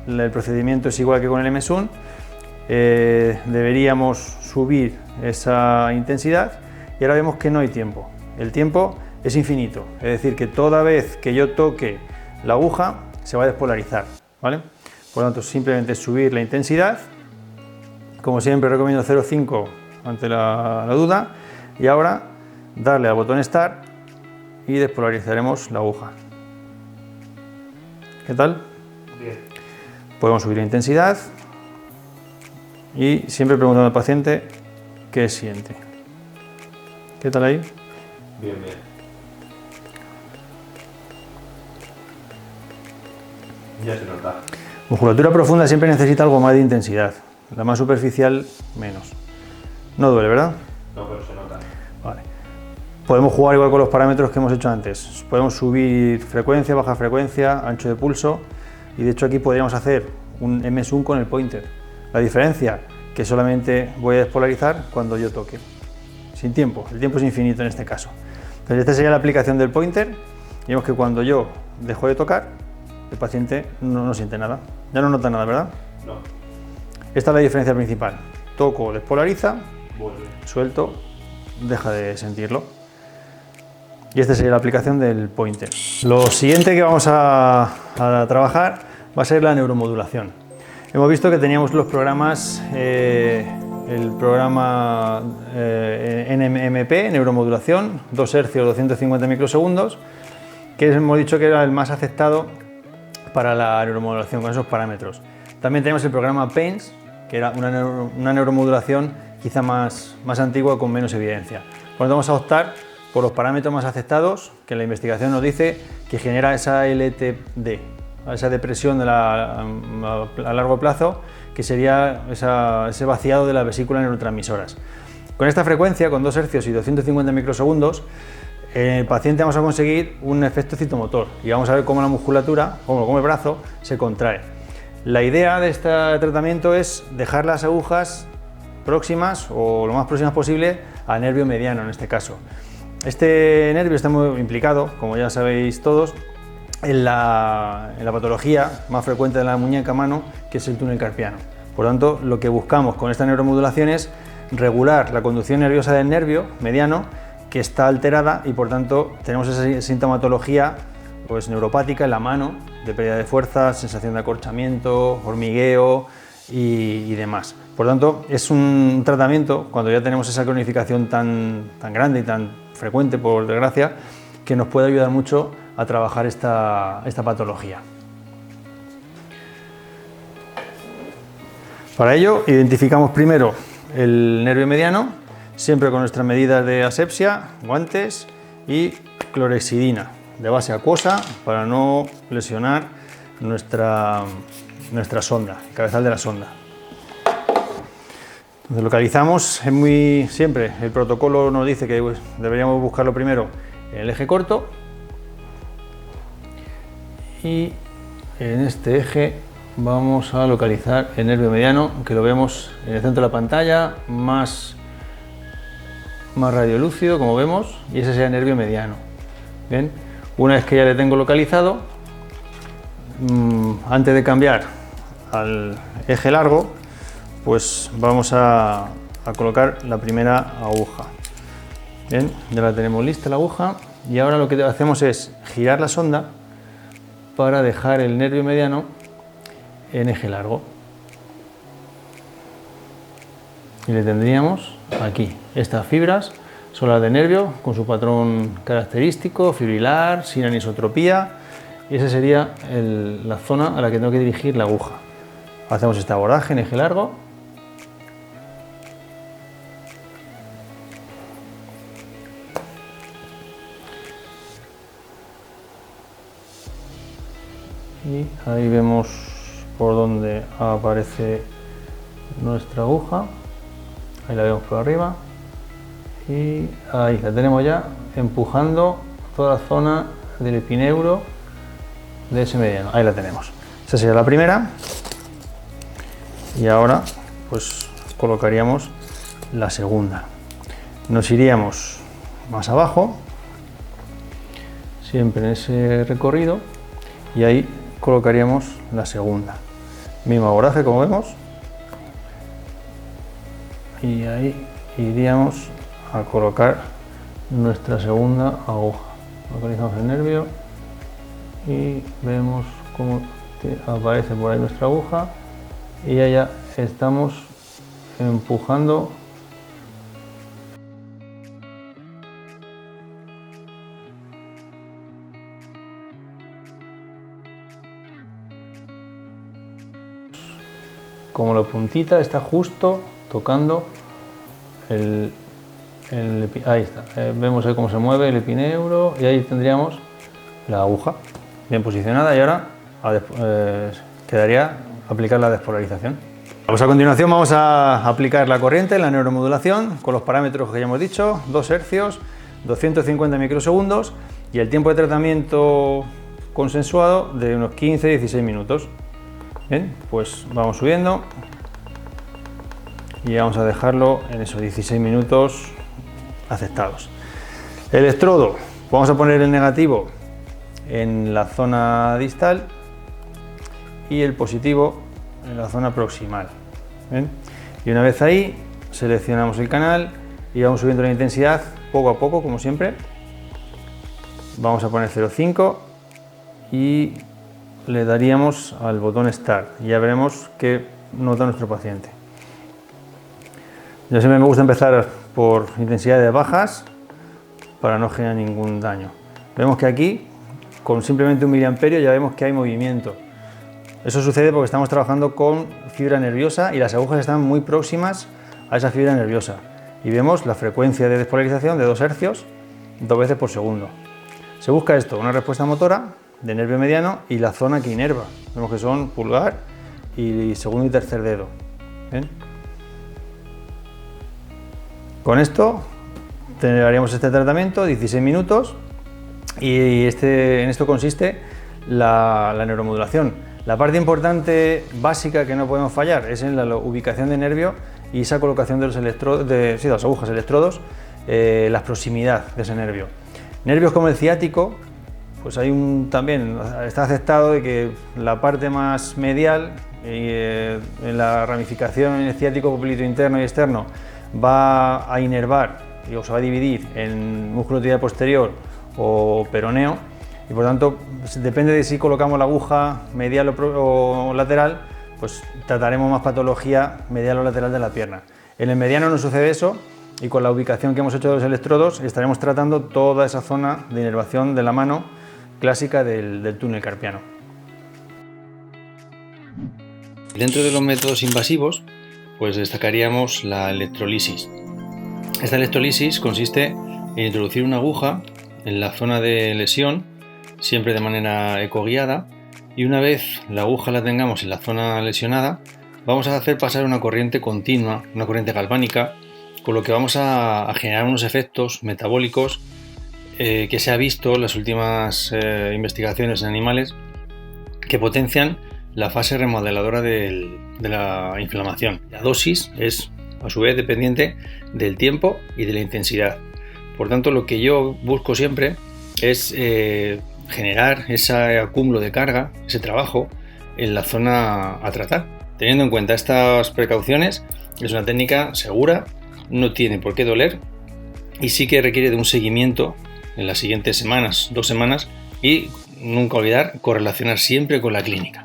el procedimiento es igual que con el MSUN. Deberíamos subir esa intensidad y ahora vemos que no hay tiempo. El tiempo es infinito, es decir, que toda vez que yo toque la aguja se va a despolarizar, ¿vale? Por lo tanto, simplemente subir la intensidad. Como siempre, recomiendo 0,5 ante la duda. Y ahora darle al botón Start y despolarizaremos la aguja. ¿Qué tal? Bien. Podemos subir la intensidad y siempre preguntando al paciente qué siente. ¿Qué tal ahí? Bien, bien. Ya se nota. Musculatura profunda siempre necesita algo más de intensidad. La más superficial, menos. No duele, ¿verdad? No, pero se nota. Vale. Podemos jugar igual con los parámetros que hemos hecho antes. Podemos subir frecuencia, bajar frecuencia, ancho de pulso, y de hecho aquí podríamos hacer un MSUN con el pointer. La diferencia, que solamente voy a despolarizar cuando yo toque, sin tiempo. El tiempo es infinito en este caso. Entonces esta sería la aplicación del pointer. Y vemos que cuando yo dejo de tocar, el paciente no siente nada. Ya no nota nada, ¿verdad? No. Esta es la diferencia principal. Toco, despolariza, Vuelve. suelto, deja de sentirlo. Y esta sería la aplicación del pointer. Lo siguiente que vamos a trabajar va a ser la neuromodulación. Hemos visto que teníamos los programas, el programa NMP, neuromodulación, 2 Hz, 250 microsegundos, que hemos dicho que era el más aceptado para la neuromodulación con esos parámetros. También tenemos el programa PAINS, que era una neuromodulación quizá más antigua con menos evidencia. Por lo tanto, vamos a optar por los parámetros más aceptados, que la investigación nos dice que genera esa LTD, a esa depresión a largo plazo, que sería ese vaciado de las vesículas neurotransmisoras. Con esta frecuencia, con 2 Hz y 250 microsegundos, en el paciente vamos a conseguir un efecto citomotor y vamos a ver cómo la musculatura, como el brazo, se contrae. La idea de este tratamiento es dejar las agujas próximas o lo más próximas posible al nervio mediano en este caso. Este nervio está muy implicado, como ya sabéis todos, en la patología más frecuente de la muñeca mano, que es el túnel carpiano. Por tanto, lo que buscamos con esta neuromodulación es regular la conducción nerviosa del nervio mediano, que está alterada, y por tanto tenemos esa sintomatología pues neuropática en la mano, de pérdida de fuerza, sensación de acorchamiento, hormigueo y demás. Por tanto, es un tratamiento, cuando ya tenemos esa cronificación tan grande y tan frecuente, por desgracia, que nos puede ayudar mucho a trabajar esta patología. Para ello, identificamos primero el nervio mediano, siempre con nuestras medidas de asepsia, guantes y clorhexidina de base acuosa para no lesionar nuestra sonda, el cabezal de la sonda. Entonces, localizamos, siempre el protocolo nos dice que deberíamos buscarlo primero en el eje corto, y en este eje vamos a localizar el nervio mediano, que lo vemos en el centro de la pantalla, más radiolúcido, como vemos, y ese sería el nervio mediano. Bien, una vez que ya le tengo localizado, antes de cambiar al eje largo, pues vamos a colocar la primera aguja. Bien, ya la tenemos lista la aguja, y ahora lo que hacemos es girar la sonda para dejar el nervio mediano en eje largo. Y le tendríamos aquí. Estas fibras son las de nervio, con su patrón característico, fibrilar, sin anisotropía, y esa sería la zona a la que tengo que dirigir la aguja. Hacemos este abordaje en eje largo. Y ahí vemos por dónde aparece nuestra aguja. Ahí la vemos por arriba. Y ahí la tenemos ya empujando toda la zona del epineuro de ese mediano. Ahí la tenemos. Esa sería la primera. Y ahora pues colocaríamos la segunda. Nos iríamos más abajo, siempre en ese recorrido, y ahí colocaríamos la segunda. Mismo abordaje, como vemos, y ahí iríamos a colocar nuestra segunda aguja. Localizamos el nervio y vemos cómo aparece por ahí nuestra aguja, y ya estamos empujando como la puntita está justo tocando ahí está, vemos ahí cómo se mueve el epineuro, y ahí tendríamos la aguja bien posicionada, y ahora quedaría aplicar la despolarización. Pues a continuación vamos a aplicar la corriente, la neuromodulación, con los parámetros que ya hemos dicho: 2 Hz, 250 microsegundos y el tiempo de tratamiento consensuado de unos 15-16 minutos. Bien, pues vamos subiendo y vamos a dejarlo en esos 16 minutos aceptados. El electrodo, vamos a poner el negativo en la zona distal y el positivo en la zona proximal. ¿Bien? Y una vez ahí, seleccionamos el canal y vamos subiendo la intensidad poco a poco, como siempre. Vamos a poner 0,5 y le daríamos al botón Start y ya veremos qué nota nuestro paciente. Yo siempre me gusta empezar por intensidades bajas para no generar ningún daño. Vemos que aquí, con simplemente 1 miliamperio, ya vemos que hay movimiento. Eso sucede porque estamos trabajando con fibra nerviosa y las agujas están muy próximas a esa fibra nerviosa. Y vemos la frecuencia de despolarización de 2 Hz, 2 veces por segundo. Se busca esto, una respuesta motora de nervio mediano y la zona que inerva. Vemos que son pulgar y segundo y tercer dedo. ¿Ven? Con esto haríamos este tratamiento, 16 minutos, y en esto consiste la neuromodulación. La parte importante, básica, que no podemos fallar es en la ubicación de nervio y esa colocación de los electrodos, de las agujas, electrodos, la proximidad de ese nervio. Nervios como el ciático, pues también está aceptado de que la parte más medial, en la ramificación en el ciático popliteo interno y externo, va a inervar o se va a dividir en músculo tibial posterior o peroneo, y por tanto depende de si colocamos la aguja medial o lateral, pues trataremos más patología medial o lateral de la pierna. En el mediano no sucede eso, y con la ubicación que hemos hecho de los electrodos estaremos tratando toda esa zona de inervación de la mano clásica del túnel carpiano. Dentro de los métodos invasivos, pues destacaríamos la electrolisis. Esta electrolisis consiste en introducir una aguja en la zona de lesión, siempre de manera ecoguiada, y una vez la aguja la tengamos en la zona lesionada, vamos a hacer pasar una corriente continua, una corriente galvánica, con lo que vamos a generar unos efectos metabólicos que se ha visto en las últimas investigaciones en animales que potencian la fase remodeladora de la inflamación. La dosis es, a su vez, dependiente del tiempo y de la intensidad. Por tanto, lo que yo busco siempre es generar ese acúmulo de carga, ese trabajo en la zona a tratar. Teniendo en cuenta estas precauciones, es una técnica segura, no tiene por qué doler y sí que requiere de un seguimiento en las siguientes semanas, 2 semanas, y nunca olvidar correlacionar siempre con la clínica.